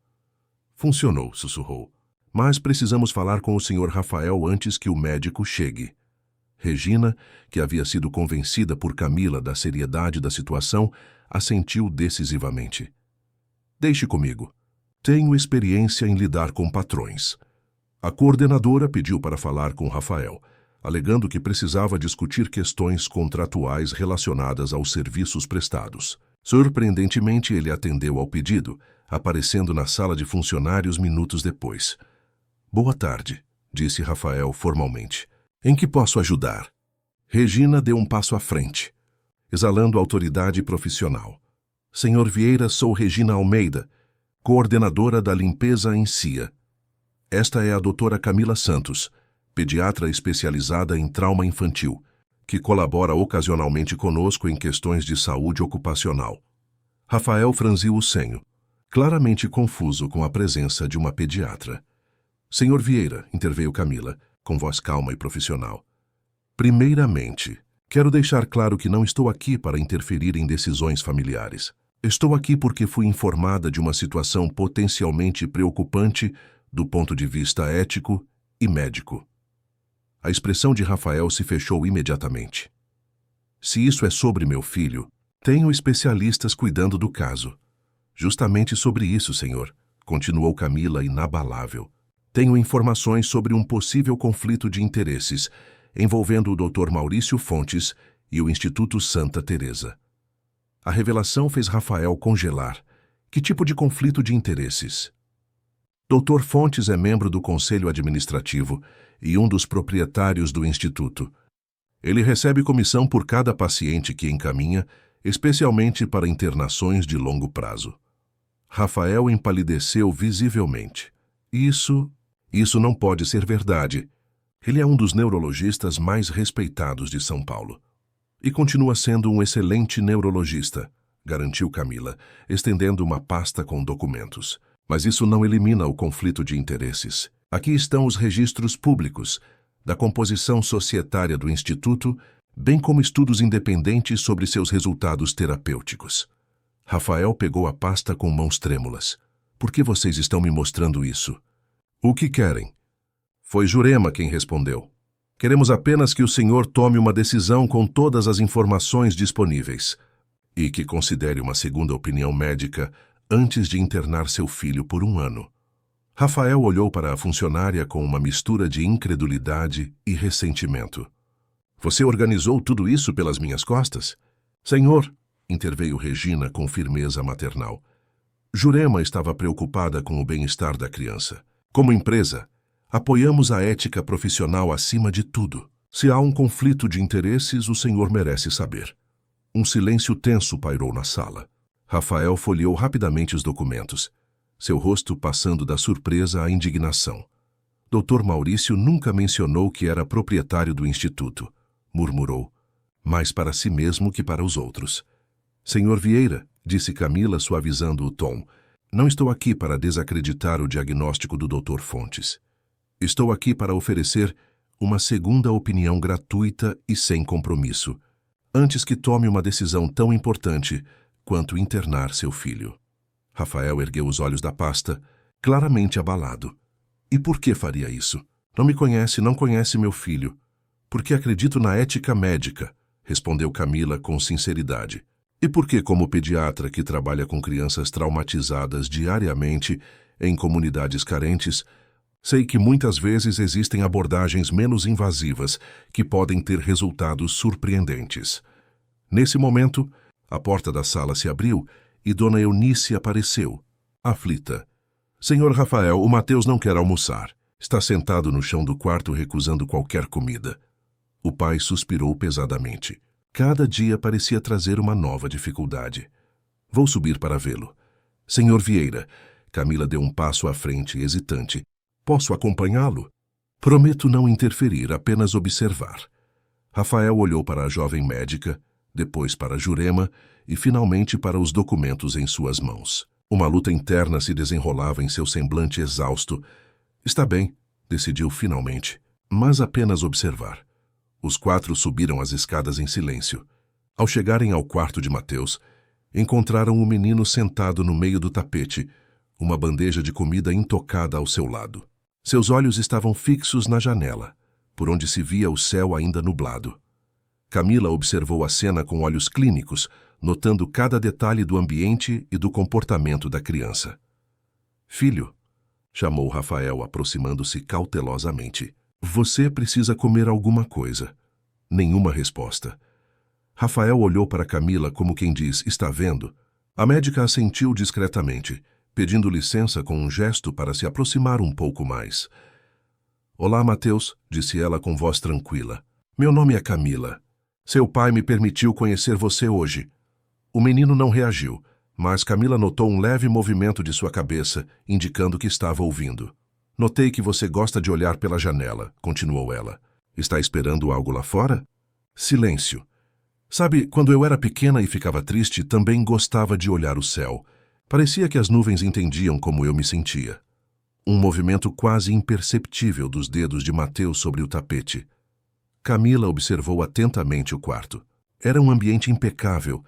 Funcionou, sussurrou. Mas precisamos falar com o Sr. Rafael antes que o médico chegue. Regina, que havia sido convencida por Camila da seriedade da situação, assentiu decisivamente. Deixe comigo. Tenho experiência em lidar com patrões. A coordenadora pediu para falar com Rafael, alegando que precisava discutir questões contratuais relacionadas aos serviços prestados. Surpreendentemente, ele atendeu ao pedido, aparecendo na sala de funcionários minutos depois. Boa tarde, disse Rafael formalmente. Em que posso ajudar? Regina deu um passo à frente, exalando autoridade profissional. Senhor Vieira, sou Regina Almeida, coordenadora da limpeza em CIA. Esta é a doutora Camila Santos, pediatra especializada em trauma infantil, que colabora ocasionalmente conosco em questões de saúde ocupacional. Rafael franziu o senho, claramente confuso com a presença de uma pediatra. Senhor Vieira, interveio Camila, com voz calma e profissional. Primeiramente, quero deixar claro que não estou aqui para interferir em decisões familiares. Estou aqui porque fui informada de uma situação potencialmente preocupante do ponto de vista ético e médico. A expressão de Rafael se fechou imediatamente. Se isso é sobre meu filho, tenho especialistas cuidando do caso. Justamente sobre isso, senhor, continuou Camila inabalável. Tenho informações sobre um possível conflito de interesses envolvendo o Dr. Maurício Fontes e o Instituto Santa Teresa. A revelação fez Rafael congelar Que tipo de conflito de interesses? Dr. Fontes é membro do Conselho Administrativo e um dos proprietários do Instituto. Ele recebe comissão por cada paciente que encaminha, especialmente para internações de longo prazo. Rafael empalideceu visivelmente. Isso não pode ser verdade. Ele é um dos neurologistas mais respeitados de São Paulo. E continua sendo um excelente neurologista, garantiu Camila, estendendo uma pasta com documentos. Mas isso não elimina o conflito de interesses. Aqui estão os registros públicos da composição societária do Instituto, bem como estudos independentes sobre seus resultados terapêuticos. Rafael pegou a pasta com mãos trêmulas. Por que vocês estão me mostrando isso? O que querem? Foi Jurema quem respondeu. Queremos apenas que o senhor tome uma decisão com todas as informações disponíveis e que considere uma segunda opinião médica antes de internar seu filho por 1 ano. Rafael olhou para a funcionária com uma mistura de incredulidade e ressentimento. Você organizou tudo isso pelas minhas costas? Senhor, interveio Regina com firmeza maternal. Jurema estava preocupada com o bem-estar da criança. Como empresa, apoiamos a ética profissional acima de tudo. Se há um conflito de interesses, o senhor merece saber. Um silêncio tenso pairou na sala. Rafael folheou rapidamente os documentos, seu rosto passando da surpresa à indignação. Dr. Maurício nunca mencionou que era proprietário do Instituto, murmurou, mais para si mesmo que para os outros. Senhor Vieira, disse Camila suavizando o tom, não estou aqui para desacreditar o diagnóstico do Dr. Fontes. Estou aqui para oferecer uma segunda opinião gratuita e sem compromisso, antes que tome uma decisão tão importante quanto internar seu filho. Rafael ergueu os olhos da pasta, claramente abalado. E por que faria isso? Não me conhece, não conhece meu filho. Porque acredito na ética médica, respondeu Camila com sinceridade. E porque, como pediatra que trabalha com crianças traumatizadas diariamente em comunidades carentes, sei que muitas vezes existem abordagens menos invasivas que podem ter resultados surpreendentes. Nesse momento, a porta da sala se abriu e Dona Eunice apareceu, aflita. Senhor Rafael, o Mateus não quer almoçar. Está sentado no chão do quarto recusando qualquer comida. O pai suspirou pesadamente. Cada dia parecia trazer uma nova dificuldade. Vou subir para vê-lo. Senhor Vieira, Camila deu um passo à frente, hesitante. Posso acompanhá-lo? Prometo não interferir, apenas observar. Rafael olhou para a jovem médica, depois para Jurema e finalmente para os documentos em suas mãos. Uma luta interna se desenrolava em seu semblante exausto. Está bem, decidiu finalmente, mas apenas observar. Os 4 subiram as escadas em silêncio. Ao chegarem ao quarto de Mateus, encontraram o menino sentado no meio do tapete, uma bandeja de comida intocada ao seu lado. Seus olhos estavam fixos na janela, por onde se via o céu ainda nublado. Camila observou a cena com olhos clínicos, notando cada detalhe do ambiente e do comportamento da criança. Filho, chamou Rafael, aproximando-se cautelosamente. Você precisa comer alguma coisa. Nenhuma resposta. Rafael olhou para Camila como quem diz, está vendo? A médica assentiu discretamente, pedindo licença com um gesto para se aproximar um pouco mais. Olá, Mateus, disse ela com voz tranquila. Meu nome é Camila. Seu pai me permitiu conhecer você hoje. O menino não reagiu, mas Camila notou um leve movimento de sua cabeça, indicando que estava ouvindo. Notei que você gosta de olhar pela janela, continuou ela. Está esperando algo lá fora? Silêncio. Sabe, quando eu era pequena e ficava triste, também gostava de olhar o céu. Parecia que as nuvens entendiam como eu me sentia. Um movimento quase imperceptível dos dedos de Mateus sobre o tapete. Camila observou atentamente o quarto. Era um ambiente impecável,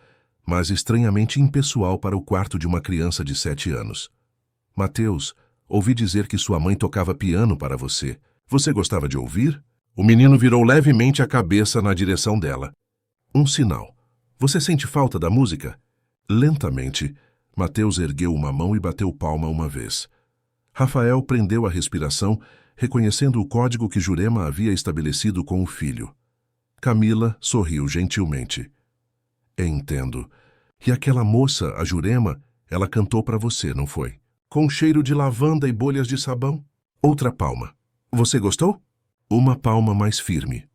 mas estranhamente impessoal para o quarto de uma criança de 7 anos. Mateus, ouvi dizer que sua mãe tocava piano para você. Você gostava de ouvir? O menino virou levemente a cabeça na direção dela. Um sinal. Você sente falta da música? Lentamente, Mateus ergueu uma mão e bateu palma uma vez. Rafael prendeu a respiração, reconhecendo o código que Jurema havia estabelecido com o filho. Camila sorriu gentilmente. Entendo. E aquela moça, a Jurema, Ela cantou para você, não foi? Com cheiro de lavanda e bolhas de sabão? Outra palma. Você gostou? Uma palma mais firme.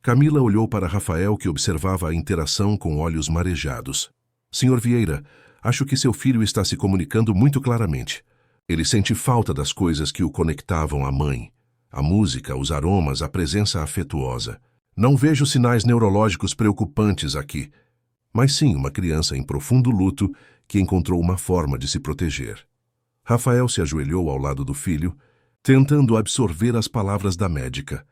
Camila olhou para Rafael, que observava a interação com olhos marejados. Senhor Vieira, acho que seu filho está se comunicando muito claramente. Ele sente falta das coisas que o conectavam à mãe. A música, os aromas, a presença afetuosa. Não vejo sinais neurológicos preocupantes aqui, mas sim uma criança em profundo luto que encontrou uma forma de se proteger. Rafael se ajoelhou ao lado do filho, tentando absorver as palavras da médica.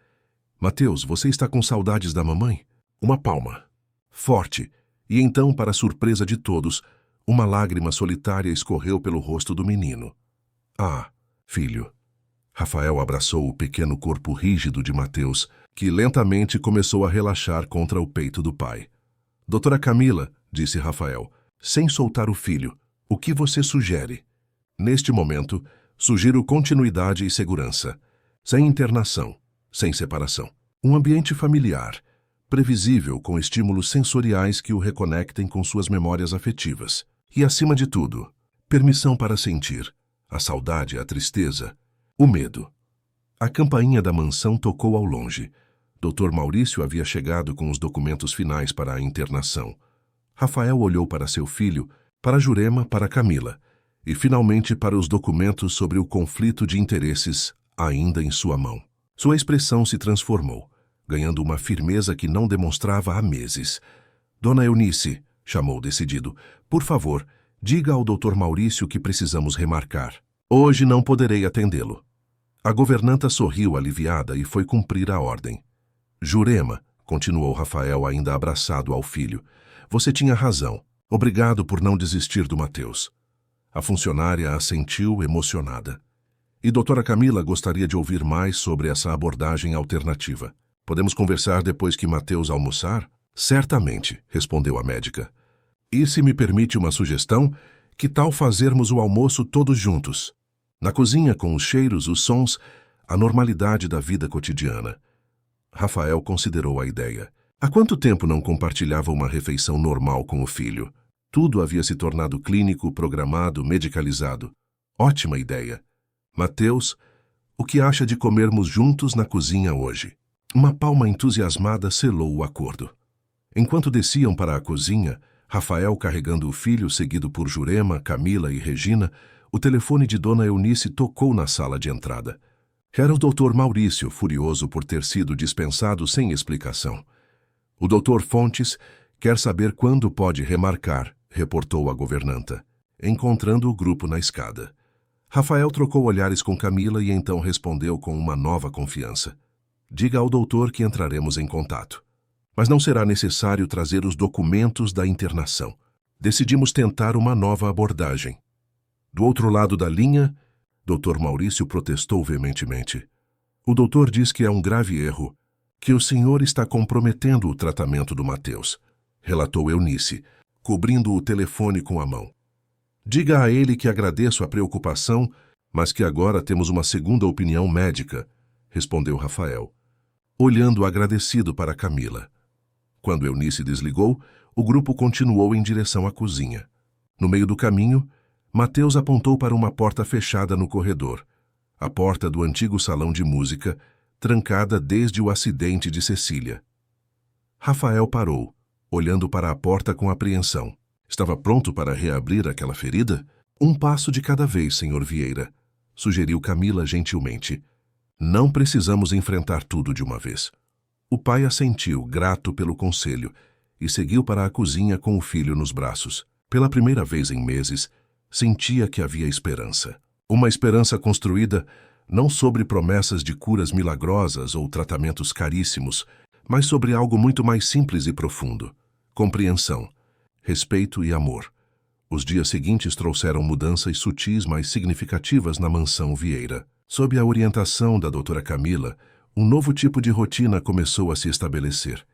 Mateus, você está com saudades da mamãe? Uma palma. Forte. E então, para surpresa de todos, uma lágrima solitária escorreu pelo rosto do menino. Ah, filho. Rafael abraçou o pequeno corpo rígido de Mateus, que lentamente começou a relaxar contra o peito do pai. Doutora Camila, disse Rafael, sem soltar o filho, o que você sugere? Neste momento, sugiro continuidade e segurança, sem internação, sem separação. Um ambiente familiar, previsível, com estímulos sensoriais que o reconectem com suas memórias afetivas. E, acima de tudo, permissão para sentir a saudade, a tristeza, o medo. A campainha da mansão tocou ao longe. Dr. Maurício havia chegado com os documentos finais para a internação. Rafael olhou para seu filho, para Jurema, para Camila, e finalmente para os documentos sobre o conflito de interesses ainda em sua mão. Sua expressão se transformou, ganhando uma firmeza que não demonstrava há meses. Dona Eunice, chamou decidido, por favor, diga ao Dr. Maurício que precisamos remarcar. Hoje não poderei atendê-lo. A governanta sorriu aliviada e foi cumprir a ordem. Jurema, continuou Rafael ainda abraçado ao filho, você tinha razão. Obrigado por não desistir do Mateus. A funcionária assentiu emocionada. E doutora Camila gostaria de ouvir mais sobre essa abordagem alternativa. Podemos conversar depois que Mateus almoçar? Certamente, respondeu a médica. E se me permite uma sugestão, que tal fazermos o almoço todos juntos? Na cozinha, com os cheiros, os sons, a normalidade da vida cotidiana. Rafael considerou a ideia. Há quanto tempo não compartilhava uma refeição normal com o filho? Tudo havia se tornado clínico, programado, medicalizado. Ótima ideia. Mateus, o que acha de comermos juntos na cozinha hoje? Uma palma entusiasmada selou o acordo. Enquanto desciam para a cozinha, Rafael carregando o filho, seguido por Jurema, Camila e Regina, o telefone de Dona Eunice tocou na sala de entrada. Era o Dr. Maurício, furioso por ter sido dispensado sem explicação. O Dr. Fontes quer saber quando pode remarcar, reportou a governanta, encontrando o grupo na escada. Rafael trocou olhares com Camila e então respondeu com uma nova confiança. Diga ao doutor que entraremos em contato. Mas não será necessário trazer os documentos da internação. Decidimos tentar uma nova abordagem. Do outro lado da linha, Dr. Maurício protestou veementemente. O doutor diz que é um grave erro, que o senhor está comprometendo o tratamento do Mateus, relatou Eunice, cobrindo o telefone com a mão. Diga a ele que agradeço a preocupação, mas que agora temos uma segunda opinião médica, respondeu Rafael, olhando agradecido para Camila. Quando Eunice desligou, o grupo continuou em direção à cozinha. No meio do caminho, Mateus apontou para uma porta fechada no corredor, a porta do antigo salão de música, trancada desde o acidente de Cecília. Rafael parou, olhando para a porta com apreensão. Estava pronto para reabrir aquela ferida? Um passo de cada vez, senhor Vieira, sugeriu Camila gentilmente. Não precisamos enfrentar tudo de uma vez. O pai assentiu, grato pelo conselho, e seguiu para a cozinha com o filho nos braços. Pela primeira vez em meses, sentia que havia esperança. Uma esperança construída não sobre promessas de curas milagrosas ou tratamentos caríssimos, mas sobre algo muito mais simples e profundo. Compreensão, respeito e amor. Os dias seguintes trouxeram mudanças sutis, mas significativas na mansão Vieira. Sob a orientação da doutora Camila, um novo tipo de rotina começou a se estabelecer.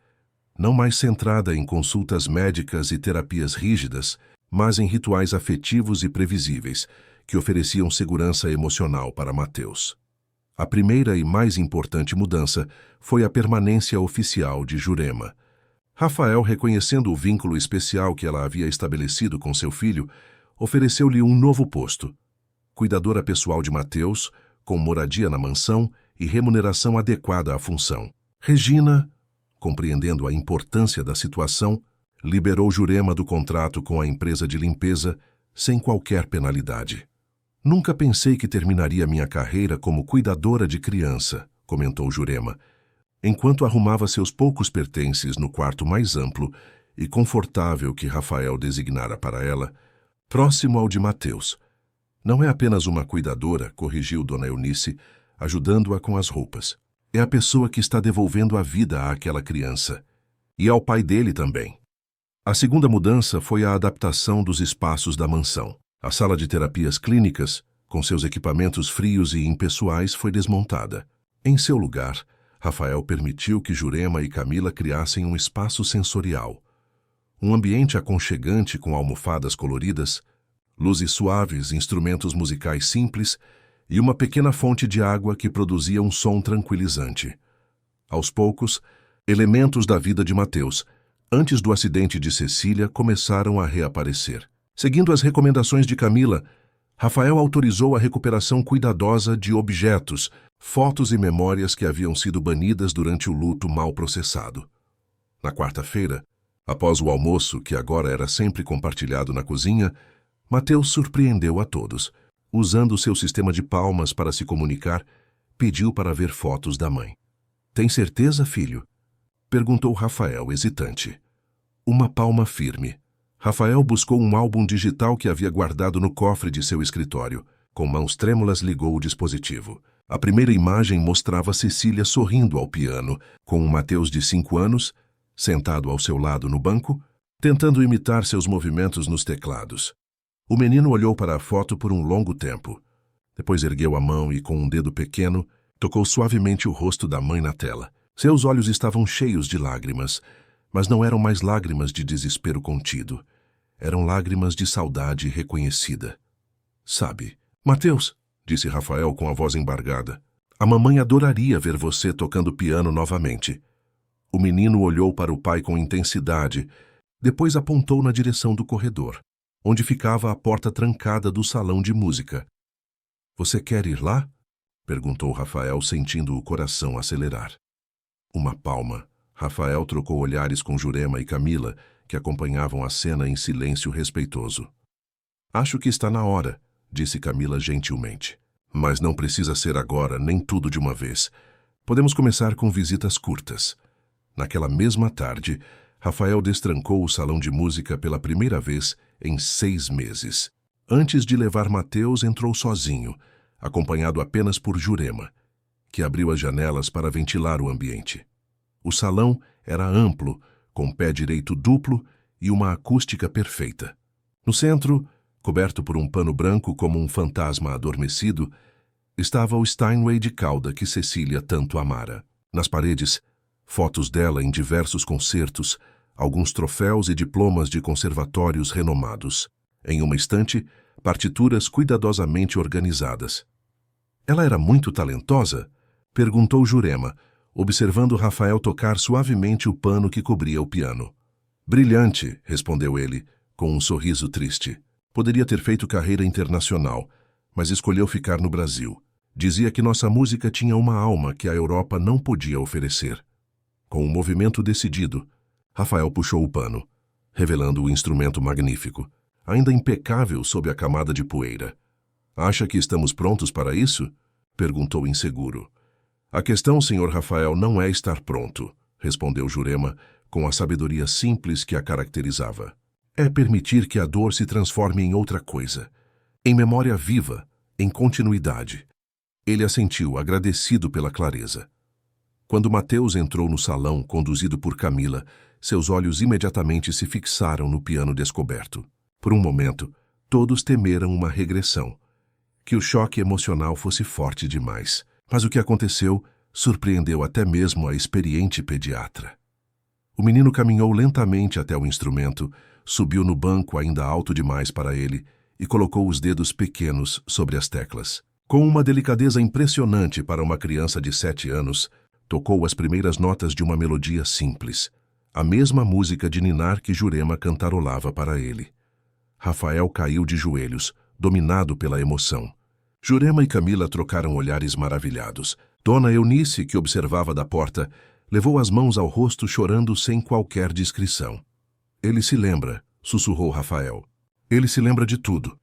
Não mais centrada em consultas médicas e terapias rígidas, mas em rituais afetivos e previsíveis, que ofereciam segurança emocional para Mateus. A primeira e mais importante mudança foi a permanência oficial de Jurema. Rafael, reconhecendo o vínculo especial que ela havia estabelecido com seu filho, Ofereceu-lhe um novo posto, cuidadora pessoal de Mateus, com moradia na mansão e remuneração adequada à função. Regina, compreendendo a importância da situação, liberou Jurema do contrato com a empresa de limpeza sem qualquer penalidade. Nunca pensei que terminaria minha carreira como cuidadora de criança, comentou Jurema, enquanto arrumava seus poucos pertences no quarto mais amplo e confortável que Rafael designara para ela, próximo ao de Mateus. Não é apenas uma cuidadora, corrigiu Dona Eunice, ajudando-a com as roupas. É a pessoa que está devolvendo a vida àquela criança. E ao pai dele também. A segunda mudança foi a adaptação dos espaços da mansão. A sala de terapias clínicas, com seus equipamentos frios e impessoais, foi desmontada. Em seu lugar, Rafael permitiu que Jurema e Camila criassem um espaço sensorial. Um ambiente aconchegante com almofadas coloridas, luzes suaves, instrumentos musicais simples e uma pequena fonte de água que produzia um som tranquilizante. Aos poucos, elementos da vida de Mateus, antes do acidente de Cecília, começaram a reaparecer. Seguindo as recomendações de Camila, Rafael autorizou a recuperação cuidadosa de objetos, fotos e memórias que haviam sido banidas durante o luto mal processado. Na quarta-feira, após o almoço, que agora era sempre compartilhado na cozinha, Mateus surpreendeu a todos. Usando seu sistema de palmas para se comunicar, pediu para ver fotos da mãe. "Tem certeza, filho?" perguntou Rafael, hesitante. Uma palma firme. Rafael buscou um álbum digital que havia guardado no cofre de seu escritório. Com mãos trêmulas, ligou o dispositivo. A primeira imagem mostrava Cecília sorrindo ao piano, com um Mateus de 5 anos, sentado ao seu lado no banco, tentando imitar seus movimentos nos teclados. O menino olhou para a foto por um longo tempo. Depois ergueu a mão e, com um dedo pequeno, tocou suavemente o rosto da mãe na tela. Seus olhos estavam cheios de lágrimas, mas não eram mais lágrimas de desespero contido. Eram lágrimas de saudade reconhecida. "Sabe, Mateus", disse Rafael com a voz embargada, "a mamãe adoraria ver você tocando piano novamente." O menino olhou para o pai com intensidade, depois apontou na direção do corredor, onde ficava a porta trancada do salão de música. "Você quer ir lá?" perguntou Rafael, sentindo o coração acelerar. Uma palma. Rafael trocou olhares com Jurema e Camila, que acompanhavam a cena em silêncio respeitoso. "Acho que está na hora", disse Camila gentilmente. "Mas não precisa ser agora, nem tudo de uma vez. Podemos começar com visitas curtas." Naquela mesma tarde, Rafael destrancou o salão de música pela primeira vez em 6 meses. Antes de levar Mateus, entrou sozinho, acompanhado apenas por Jurema, que abriu as janelas para ventilar o ambiente. O salão era amplo, com pé direito duplo e uma acústica perfeita. No centro, coberto por um pano branco como um fantasma adormecido, estava o Steinway de cauda que Cecília tanto amara. Nas paredes, fotos dela em diversos concertos, alguns troféus e diplomas de conservatórios renomados. Em uma estante, partituras cuidadosamente organizadas. "Ela era muito talentosa?" perguntou Jurema, observando Rafael tocar suavemente o pano que cobria o piano. "Brilhante", respondeu ele, com um sorriso triste. "Poderia ter feito carreira internacional, mas escolheu ficar no Brasil. Dizia que nossa música tinha uma alma que a Europa não podia oferecer." Com um movimento decidido, Rafael puxou o pano, revelando o instrumento magnífico, ainda impecável sob a camada de poeira. "Acha que estamos prontos para isso?" perguntou inseguro. "A questão, Sr. Rafael, não é estar pronto", respondeu Jurema, com a sabedoria simples que a caracterizava. "É permitir que a dor se transforme em outra coisa, em memória viva, em continuidade." Ele assentiu, agradecido pela clareza. Quando Mateus entrou no salão, conduzido por Camila, seus olhos imediatamente se fixaram no piano descoberto. Por um momento, todos temeram uma regressão, que o choque emocional fosse forte demais. Mas o que aconteceu surpreendeu até mesmo a experiente pediatra. O menino caminhou lentamente até o instrumento, subiu no banco ainda alto demais para ele e colocou os dedos pequenos sobre as teclas. Com uma delicadeza impressionante para uma criança de 7 anos, tocou as primeiras notas de uma melodia simples, a mesma música de ninar que Jurema cantarolava para ele. Rafael caiu de joelhos, dominado pela emoção. Jurema e Camila trocaram olhares maravilhados. Dona Eunice, que observava da porta, levou as mãos ao rosto chorando sem qualquer discrição. Ele se lembra, sussurrou Rafael. Ele se lembra de tudo.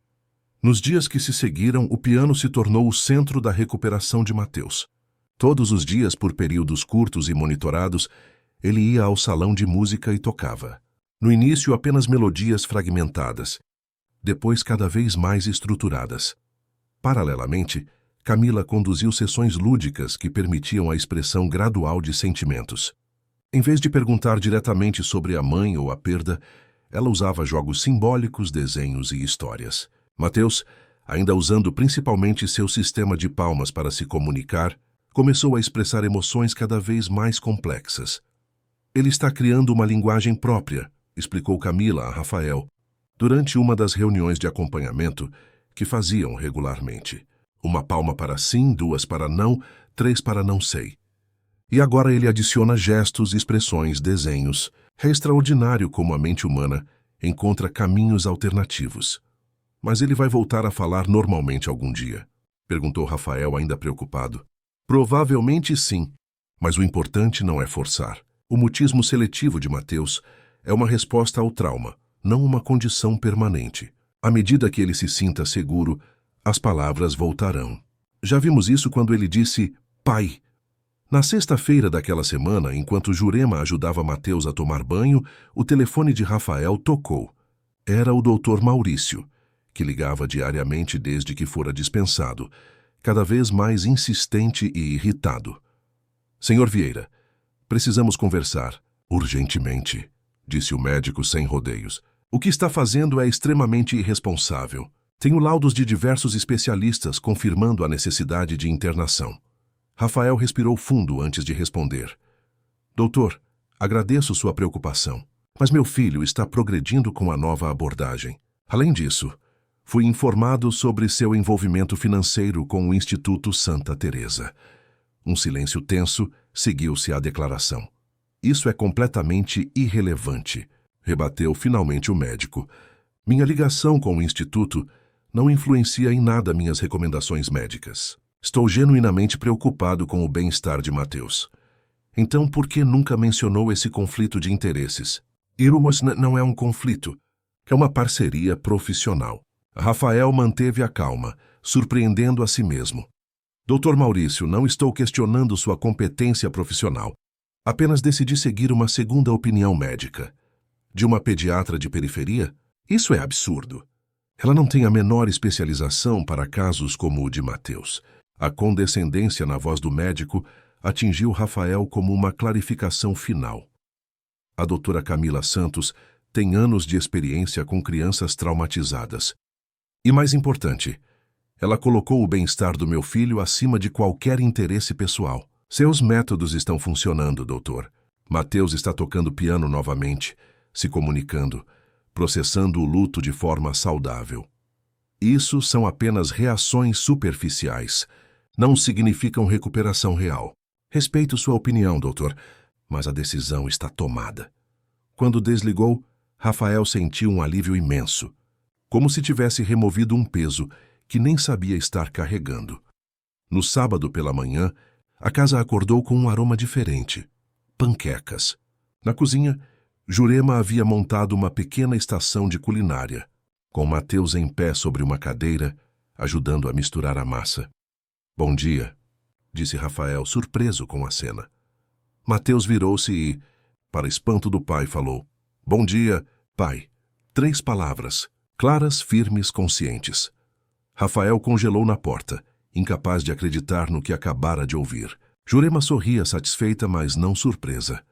Nos dias que se seguiram, o piano se tornou o centro da recuperação de Mateus. Todos os dias, por períodos curtos e monitorados, ele ia ao salão de música e tocava. No início, apenas melodias fragmentadas, depois cada vez mais estruturadas. Paralelamente, Camila conduziu sessões lúdicas que permitiam a expressão gradual de sentimentos. Em vez de perguntar diretamente sobre a mãe ou a perda, ela usava jogos simbólicos, desenhos e histórias. Mateus, ainda usando principalmente seu sistema de palmas para se comunicar, começou a expressar emoções cada vez mais complexas. Ele está criando uma linguagem própria, explicou Camila a Rafael, durante uma das reuniões de acompanhamento que faziam regularmente. Uma palma para sim, 2 para não, 3 para não sei. E agora ele adiciona gestos, expressões, desenhos. É extraordinário como a mente humana encontra caminhos alternativos. Mas ele vai voltar a falar normalmente algum dia? Perguntou Rafael, ainda preocupado. Provavelmente sim, mas o importante não é forçar. O mutismo seletivo de Mateus é uma resposta ao trauma, não uma condição permanente. À medida que ele se sinta seguro, as palavras voltarão. Já vimos isso quando ele disse pai. Na sexta-feira daquela semana, enquanto Jurema ajudava Mateus a tomar banho, o telefone de Rafael tocou. Era o Dr. Maurício, que ligava diariamente desde que fora dispensado, cada vez mais insistente e irritado. Senhor Vieira, precisamos conversar, urgentemente, disse o médico sem rodeios. O que está fazendo é extremamente irresponsável. Tenho laudos de diversos especialistas confirmando a necessidade de internação. Rafael respirou fundo antes de responder. Doutor, agradeço sua preocupação, mas meu filho está progredindo com a nova abordagem. Além disso, fui informado sobre seu envolvimento financeiro com o Instituto Santa Teresa. Um silêncio tenso seguiu-se à declaração. Isso é completamente irrelevante, rebateu finalmente o médico. Minha ligação com o Instituto não influencia em nada minhas recomendações médicas. Estou genuinamente preocupado com o bem-estar de Mateus. Então, por que nunca mencionou esse conflito de interesses? Irmos não é um conflito, é uma parceria profissional. Rafael manteve a calma, surpreendendo a si mesmo. Dr. Maurício, não estou questionando sua competência profissional. Apenas decidi seguir uma segunda opinião médica. De uma pediatra de periferia? Isso é absurdo. Ela não tem a menor especialização para casos como o de Mateus. A condescendência na voz do médico atingiu Rafael como uma clarificação final. A doutora Camila Santos tem anos de experiência com crianças traumatizadas. E mais importante, ela colocou o bem-estar do meu filho acima de qualquer interesse pessoal. Seus métodos estão funcionando, doutor. Mateus está tocando piano novamente, se comunicando, processando o luto de forma saudável. Isso são apenas reações superficiais. Não significam recuperação real. Respeito sua opinião, doutor, mas a decisão está tomada. Quando desligou, Rafael sentiu um alívio imenso, como se tivesse removido um peso que nem sabia estar carregando. No sábado pela manhã, a casa acordou com um aroma diferente. Panquecas. Na cozinha, Jurema havia montado uma pequena estação de culinária, com Mateus em pé sobre uma cadeira, ajudando a misturar a massa. Bom dia, disse Rafael, surpreso com a cena. Mateus virou-se e, para espanto do pai, falou: Bom dia, pai. 3 palavras, claras, firmes, conscientes. Rafael congelou na porta, incapaz de acreditar no que acabara de ouvir. Jurema sorria satisfeita, mas não surpresa.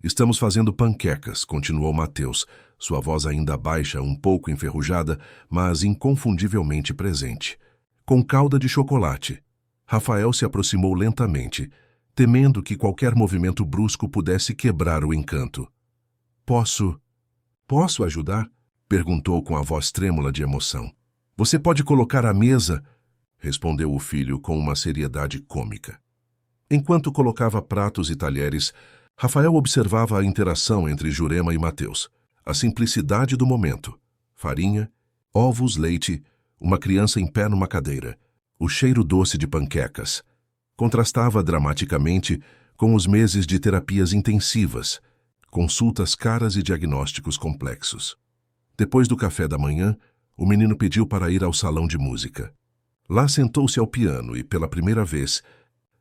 Estamos fazendo panquecas, continuou Mateus, sua voz ainda baixa, um pouco enferrujada, mas inconfundivelmente presente. Com calda de chocolate. Rafael se aproximou lentamente, temendo que qualquer movimento brusco pudesse quebrar o encanto. Posso ajudar? Perguntou com a voz trêmula de emoção. Você pode colocar a mesa? Respondeu o filho com uma seriedade cômica. Enquanto colocava pratos e talheres, Rafael observava a interação entre Jurema e Mateus, a simplicidade do momento. Farinha, Ovos, leite, uma criança em pé numa cadeira. O cheiro doce de panquecas contrastava dramaticamente com os meses de terapias intensivas, consultas caras e diagnósticos complexos. Depois do café da manhã, o menino pediu para ir ao salão de música. Lá sentou-se ao piano e, pela primeira vez,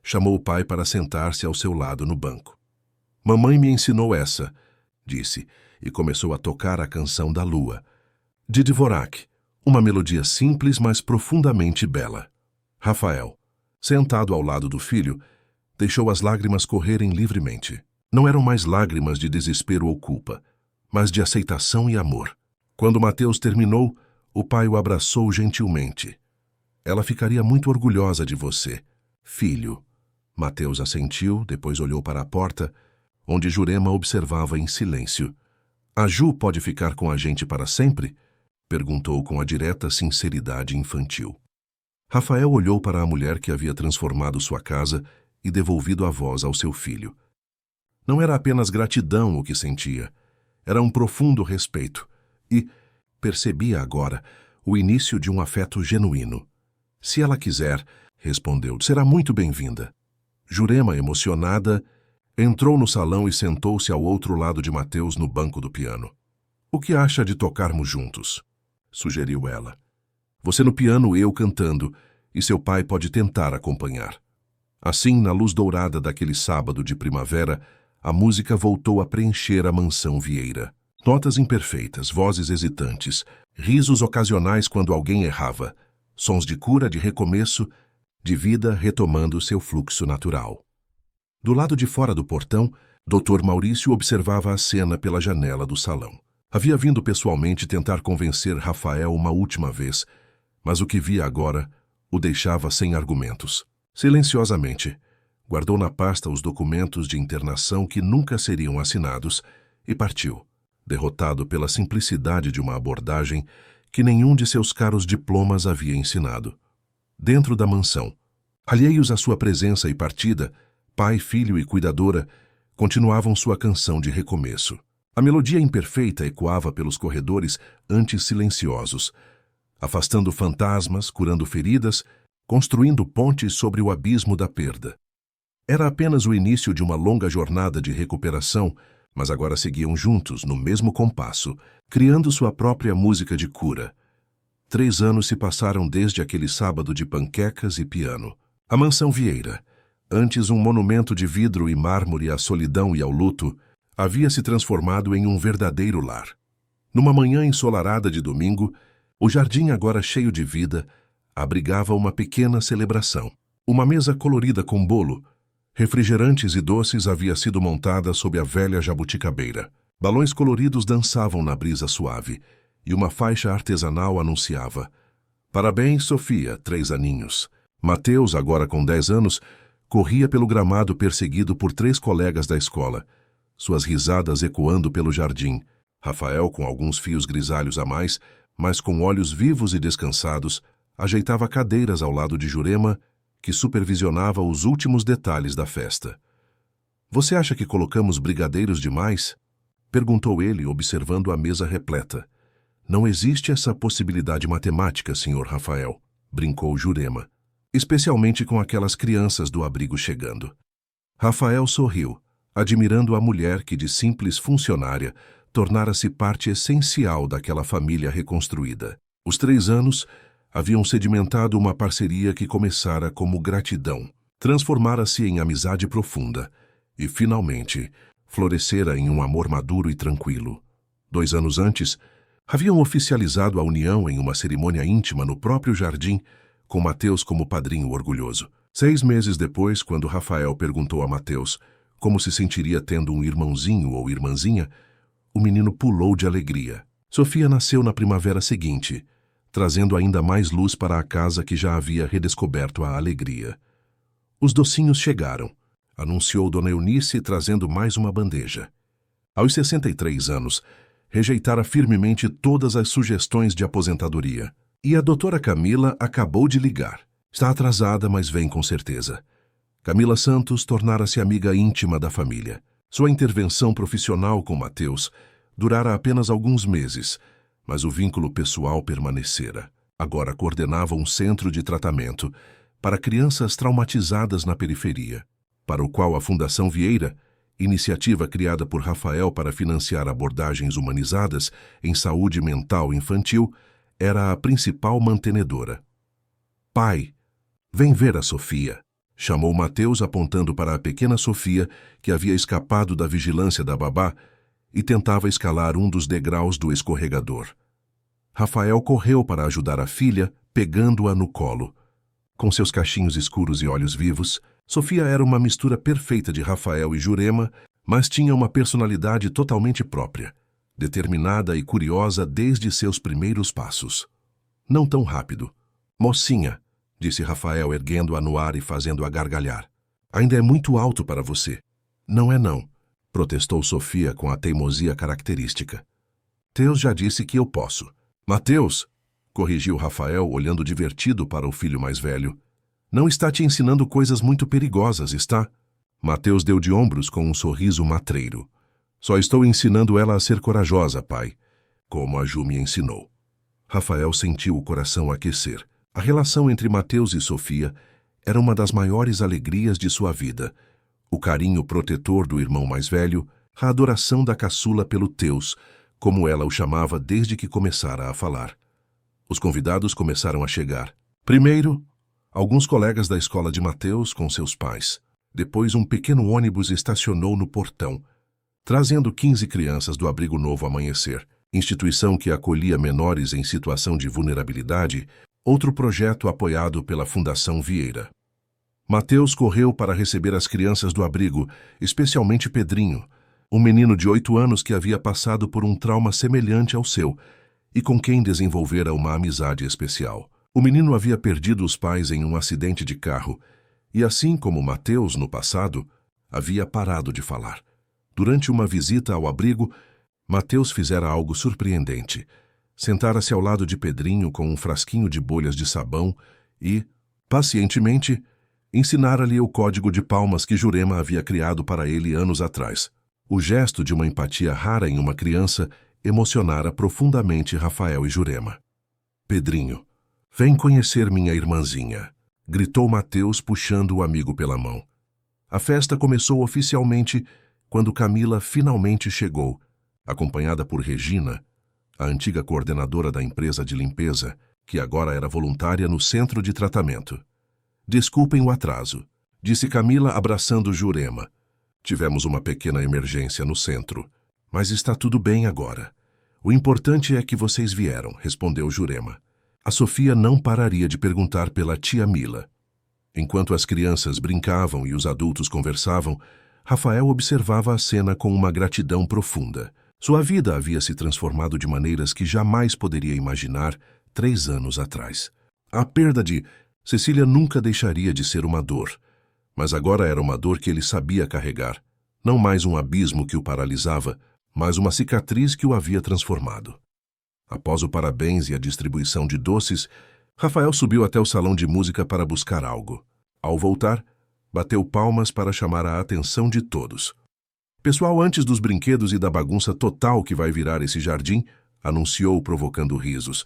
chamou o pai para sentar-se ao seu lado no banco. "Mamãe me ensinou essa", disse, e começou a tocar a canção da lua, de Dvorak, uma melodia simples, mas profundamente bela. Rafael, sentado ao lado do filho, deixou as lágrimas correrem livremente. Não eram mais lágrimas de desespero ou culpa, mas de aceitação e amor. Quando Mateus terminou, o pai o abraçou gentilmente. "Ela ficaria muito orgulhosa de você, filho." Mateus assentiu, depois olhou para a porta, onde Jurema observava em silêncio. "A Ju pode ficar com a gente para sempre?" perguntou com a direta sinceridade infantil. Rafael olhou para a mulher que havia transformado sua casa e devolvido a voz ao seu filho. Não era apenas gratidão o que sentia, era um profundo respeito e, percebia agora, o início de um afeto genuíno. "Se ela quiser", respondeu, "será muito bem-vinda." Jurema, emocionada, entrou no salão e sentou-se ao outro lado de Mateus no banco do piano. "O que acha de tocarmos juntos?" sugeriu ela. "Você no piano, eu cantando, e seu pai pode tentar acompanhar." Assim, na luz dourada daquele sábado de primavera, a música voltou a preencher a mansão Vieira. Notas imperfeitas, vozes hesitantes, risos ocasionais quando alguém errava, sons de cura, de recomeço, de vida retomando seu fluxo natural. Do lado de fora do portão, Dr. Maurício observava a cena pela janela do salão. Havia vindo pessoalmente tentar convencer Rafael uma última vez, mas o que via agora o deixava sem argumentos. Silenciosamente, guardou na pasta os documentos de internação que nunca seriam assinados e partiu, derrotado pela simplicidade de uma abordagem que nenhum de seus caros diplomas havia ensinado. Dentro da mansão, alheios à sua presença e partida, pai, filho e cuidadora continuavam sua canção de recomeço. A melodia imperfeita ecoava pelos corredores antes silenciosos, afastando fantasmas, curando feridas, construindo pontes sobre o abismo da perda. Era apenas o início de uma longa jornada de recuperação, mas agora seguiam juntos, no mesmo compasso, criando sua própria música de cura. 3 anos se passaram desde aquele sábado de panquecas e piano. A mansão Vieira, antes um monumento de vidro e mármore à solidão e ao luto, havia se transformado em um verdadeiro lar. Numa manhã ensolarada de domingo, o jardim, agora cheio de vida, abrigava uma pequena celebração. Uma mesa colorida com bolo, refrigerantes e doces havia sido montada sob a velha jabuticabeira. Balões coloridos dançavam na brisa suave, e uma faixa artesanal anunciava: "Parabéns, Sofia, 3 aninhos." Mateus, agora com 10 anos, corria pelo gramado perseguido por 3 colegas da escola, suas risadas ecoando pelo jardim. Rafael, com alguns fios grisalhos a mais, mas com olhos vivos e descansados, ajeitava cadeiras ao lado de Jurema, que supervisionava os últimos detalhes da festa. "Você acha que colocamos brigadeiros demais?" perguntou ele, observando a mesa repleta. "Não existe essa possibilidade matemática, Sr. Rafael", brincou Jurema, "especialmente com aquelas crianças do abrigo chegando." Rafael sorriu, admirando a mulher que, de simples funcionária, tornara-se parte essencial daquela família reconstruída. Os 3 anos haviam sedimentado uma parceria que começara como gratidão, transformara-se em amizade profunda e, finalmente, florescera em um amor maduro e tranquilo. 2 anos antes, haviam oficializado a união em uma cerimônia íntima no próprio jardim, com Mateus como padrinho orgulhoso. 6 meses depois, quando Rafael perguntou a Mateus como se sentiria tendo um irmãozinho ou irmãzinha, o menino pulou de alegria. Sofia nasceu na primavera seguinte, trazendo ainda mais luz para a casa que já havia redescoberto a alegria. "Os docinhos chegaram", anunciou Dona Eunice, trazendo mais uma bandeja. Aos 63 anos, rejeitara firmemente todas as sugestões de aposentadoria. E a doutora Camila acabou de ligar. Está atrasada, mas vem com certeza. Camila Santos tornara-se amiga íntima da família. Sua intervenção profissional com Mateus durara apenas alguns meses, mas o vínculo pessoal permanecera. Agora coordenava um centro de tratamento para crianças traumatizadas na periferia, para o qual a Fundação Vieira, iniciativa criada por Rafael para financiar abordagens humanizadas em saúde mental infantil, era a principal mantenedora. "Pai, vem ver a Sofia", chamou Mateus apontando para a pequena Sofia que havia escapado da vigilância da babá e tentava escalar um dos degraus do escorregador. Rafael correu para ajudar a filha, pegando-a no colo. Com seus cachinhos escuros e olhos vivos, Sofia era uma mistura perfeita de Rafael e Jurema, mas tinha uma personalidade totalmente própria, determinada e curiosa desde seus primeiros passos. "Não tão rápido. Mocinha", disse Rafael erguendo-a no ar e fazendo-a gargalhar. "Ainda é muito alto para você." "Não é não", protestou Sofia com a teimosia característica. "Teus já disse que eu posso." "Mateus", corrigiu Rafael, olhando divertido para o filho mais velho, "não está te ensinando coisas muito perigosas, está?" Mateus deu de ombros com um sorriso matreiro. "Só estou ensinando ela a ser corajosa, pai, como a Ju me ensinou." Rafael sentiu o coração aquecer. A relação entre Mateus e Sofia era uma das maiores alegrias de sua vida. O carinho protetor do irmão mais velho, a adoração da caçula pelo Teus, como ela o chamava desde que começara a falar. Os convidados começaram a chegar. Primeiro, alguns colegas da escola de Mateus com seus pais. Depois, um pequeno ônibus estacionou no portão, trazendo 15 crianças do Abrigo Novo Amanhecer, instituição que acolhia menores em situação de vulnerabilidade, outro projeto apoiado pela Fundação Vieira. Mateus correu para receber as crianças do abrigo, especialmente Pedrinho, um menino de 8 anos que havia passado por um trauma semelhante ao seu e com quem desenvolvera uma amizade especial. O menino havia perdido os pais em um acidente de carro e, assim como Mateus no passado, havia parado de falar. Durante uma visita ao abrigo, Mateus fizera algo surpreendente. Sentara-se ao lado de Pedrinho com um frasquinho de bolhas de sabão e, pacientemente, ensinara-lhe o código de palmas que Jurema havia criado para ele anos atrás. O gesto de uma empatia rara em uma criança emocionara profundamente Rafael e Jurema. "Pedrinho, vem conhecer minha irmãzinha", gritou Mateus puxando o amigo pela mão. A festa começou oficialmente quando Camila finalmente chegou, acompanhada por Regina, a antiga coordenadora da empresa de limpeza, que agora era voluntária no centro de tratamento. "Desculpem o atraso", disse Camila abraçando Jurema. "Tivemos uma pequena emergência no centro, mas está tudo bem agora. O importante é que vocês vieram", respondeu Jurema. A Sofia não pararia de perguntar pela tia Mila. Enquanto as crianças brincavam e os adultos conversavam, Rafael observava a cena com uma gratidão profunda. Sua vida havia se transformado de maneiras que jamais poderia imaginar 3 anos atrás. A perda de Cecília nunca deixaria de ser uma dor, mas agora era uma dor que ele sabia carregar, não mais um abismo que o paralisava, mas uma cicatriz que o havia transformado. Após o parabéns e a distribuição de doces, Rafael subiu até o salão de música para buscar algo. Ao voltar, bateu palmas para chamar a atenção de todos. "Pessoal, antes dos brinquedos e da bagunça total que vai virar esse jardim", anunciou provocando risos,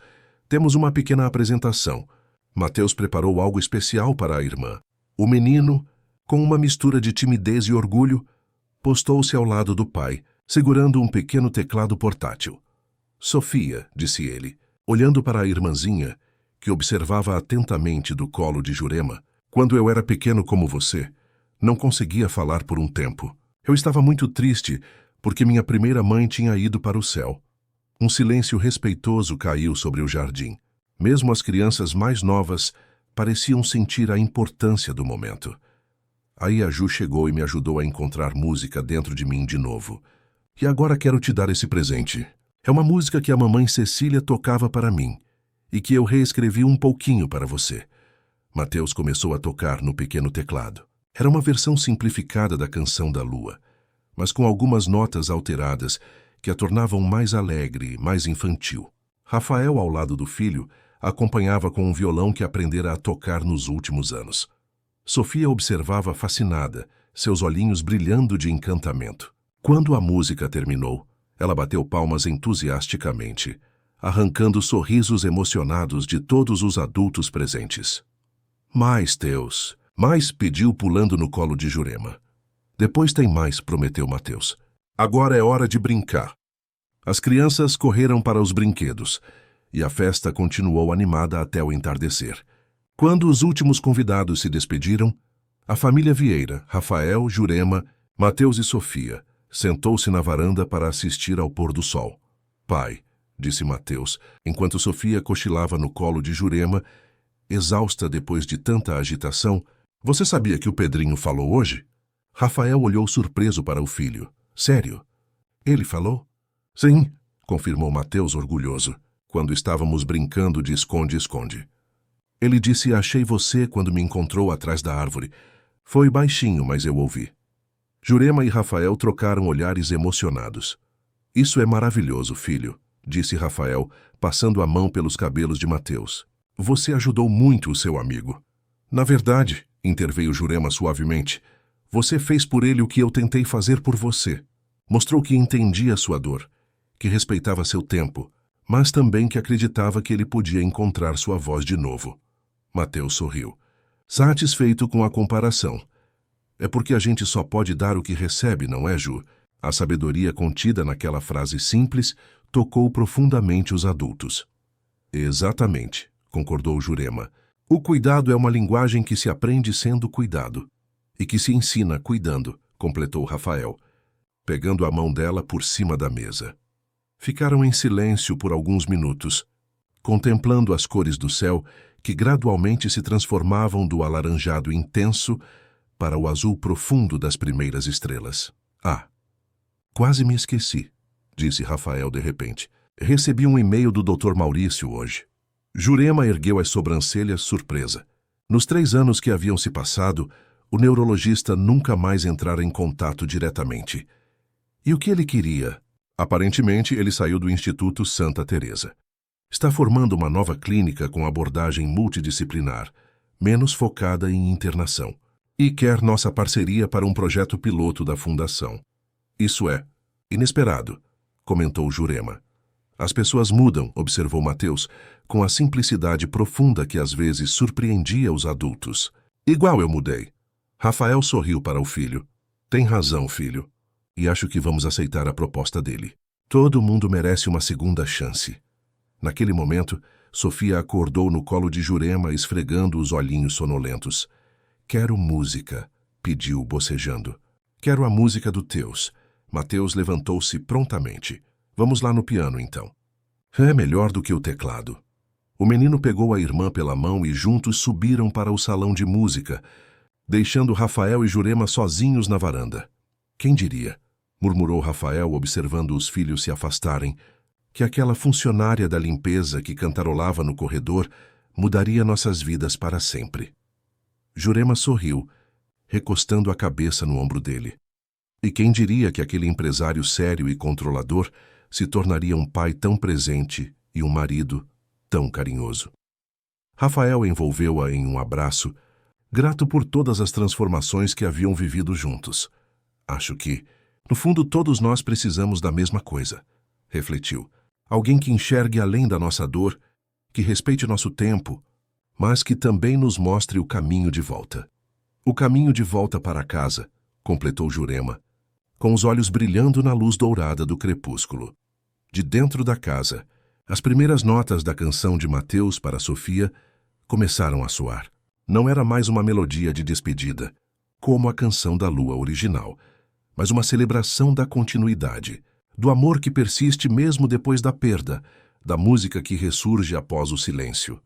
"temos uma pequena apresentação. Mateus preparou algo especial para a irmã." O menino, com uma mistura de timidez e orgulho, postou-se ao lado do pai, segurando um pequeno teclado portátil. "Sofia", disse ele, olhando para a irmãzinha, que observava atentamente do colo de Jurema, "quando eu era pequeno como você, não conseguia falar por um tempo. Eu estava muito triste porque minha primeira mãe tinha ido para o céu." Um silêncio respeitoso caiu sobre o jardim. Mesmo as crianças mais novas pareciam sentir a importância do momento. Aí a Ju chegou e me ajudou a encontrar música dentro de mim de novo. "E agora quero te dar esse presente. É uma música que a mamãe Cecília tocava para mim e que eu reescrevi um pouquinho para você." Mateus começou a tocar no pequeno teclado. Era uma versão simplificada da Canção da Lua, mas com algumas notas alteradas que a tornavam mais alegre, mais infantil. Rafael, ao lado do filho, acompanhava com um violão que aprendera a tocar nos últimos anos. Sofia observava fascinada, seus olhinhos brilhando de encantamento. Quando a música terminou, ela bateu palmas entusiasticamente. arrancando sorrisos emocionados de todos os adultos presentes. Mais, Teus, mais, pediu pulando no colo de Jurema. Depois tem mais, prometeu Mateus. Agora é hora de brincar. As crianças correram para os brinquedos e a festa continuou animada até o entardecer. Quando os últimos convidados se despediram, a família Vieira, Rafael, Jurema, Mateus e Sofia, sentou-se na varanda para assistir ao pôr do sol. Pai, disse Mateus, enquanto Sofia cochilava no colo de Jurema, exausta depois de tanta agitação, você sabia que o Pedrinho falou hoje? Rafael olhou surpreso para o filho. Sério? Ele falou? Sim, confirmou Mateus orgulhoso, quando estávamos brincando de esconde-esconde. Ele disse: achei você quando me encontrou atrás da árvore. Foi baixinho, mas eu ouvi. Jurema e Rafael trocaram olhares emocionados. Isso é maravilhoso, filho, disse Rafael, passando a mão pelos cabelos de Mateus. Você ajudou muito o seu amigo. Na verdade, interveio Jurema suavemente, você fez por ele o que eu tentei fazer por você. Mostrou que entendia sua dor, que respeitava seu tempo, mas também que acreditava que ele podia encontrar sua voz de novo. Mateus sorriu, satisfeito com a comparação. É porque a gente só pode dar o que recebe, não é, Ju? A sabedoria contida naquela frase simples tocou profundamente os adultos. Exatamente, concordou Jurema. O cuidado é uma linguagem que se aprende sendo cuidado e que se ensina cuidando, completou Rafael, pegando a mão dela por cima da mesa. Ficaram em silêncio por alguns minutos, contemplando as cores do céu que gradualmente se transformavam do alaranjado intenso para o azul profundo das primeiras estrelas. Ah, quase me esqueci, disse Rafael de repente. Recebi um e-mail do Dr. Maurício hoje. Jurema ergueu as sobrancelhas surpresa. Nos 3 anos que haviam se passado, o neurologista nunca mais entrara em contato diretamente. E o que ele queria? Aparentemente, ele saiu do Instituto Santa Teresa. Está formando uma nova clínica com abordagem multidisciplinar, menos focada em internação. E quer nossa parceria para um projeto piloto da Fundação. Isso é inesperado, comentou Jurema. As pessoas mudam, observou Mateus, com a simplicidade profunda que às vezes surpreendia os adultos. Igual eu mudei. Rafael sorriu para o filho. Tem razão, filho. E acho que vamos aceitar a proposta dele. Todo mundo merece uma segunda chance. Naquele momento, Sofia acordou no colo de Jurema, esfregando os olhinhos sonolentos. Quero música, pediu bocejando. Quero a música do Teus. Mateus levantou-se prontamente. Vamos lá no piano, então. É melhor do que o teclado. O menino pegou a irmã pela mão e juntos subiram para o salão de música, deixando Rafael e Jurema sozinhos na varanda. Quem diria, murmurou Rafael observando os filhos se afastarem, que aquela funcionária da limpeza que cantarolava no corredor mudaria nossas vidas para sempre. Jurema sorriu, recostando a cabeça no ombro dele. E quem diria que aquele empresário sério e controlador se tornaria um pai tão presente e um marido tão carinhoso? Rafael envolveu-a em um abraço, grato por todas as transformações que haviam vivido juntos. Acho que, no fundo, todos nós precisamos da mesma coisa, refletiu. Alguém que enxergue além da nossa dor, que respeite nosso tempo, mas que também nos mostre o caminho de volta. O caminho de volta para casa, completou Jurema, com os olhos brilhando na luz dourada do crepúsculo. De dentro da casa, as primeiras notas da canção de Mateus para Sofia começaram a soar. Não era mais uma melodia de despedida, como a canção da lua original, mas uma celebração da continuidade, do amor que persiste mesmo depois da perda, da música que ressurge após o silêncio.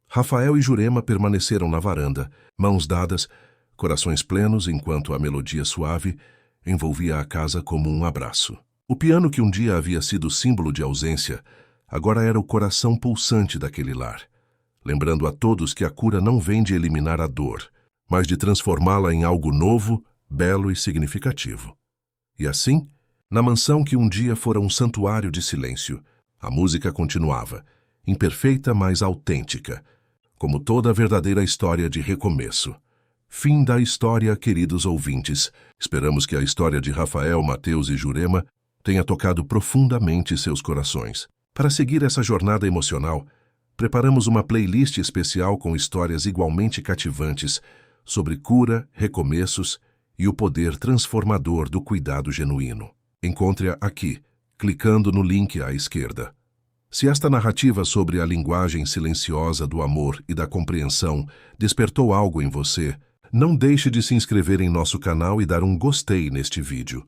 Rafael e Jurema permaneceram na varanda, mãos dadas, corações plenos, enquanto a melodia suave envolvia a casa como um abraço. O piano que um dia havia sido símbolo de ausência, agora era o coração pulsante daquele lar, lembrando a todos que a cura não vem de eliminar a dor, mas de transformá-la em algo novo, belo e significativo. E assim, na mansão que um dia fora um santuário de silêncio, a música continuava, imperfeita, mas autêntica, como toda verdadeira história de recomeço. Fim da história, queridos ouvintes. Esperamos que a história de Rafael, Mateus e Jurema tenha tocado profundamente seus corações. Para seguir essa jornada emocional, preparamos uma playlist especial com histórias igualmente cativantes sobre cura, recomeços e o poder transformador do cuidado genuíno. Encontre-a aqui, clicando no link à esquerda. Se esta narrativa sobre a linguagem silenciosa do amor e da compreensão despertou algo em você, não deixe de se inscrever em nosso canal e dar um gostei neste vídeo.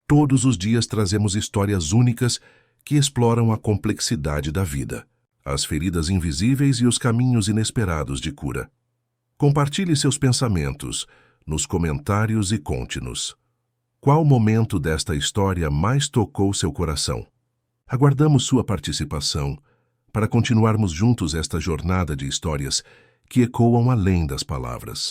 Todos os dias trazemos histórias únicas que exploram a complexidade da vida, as feridas invisíveis e os caminhos inesperados de cura. Compartilhe seus pensamentos nos comentários e conte-nos. Qual momento desta história mais tocou seu coração? Aguardamos sua participação para continuarmos juntos esta jornada de histórias que ecoam além das palavras.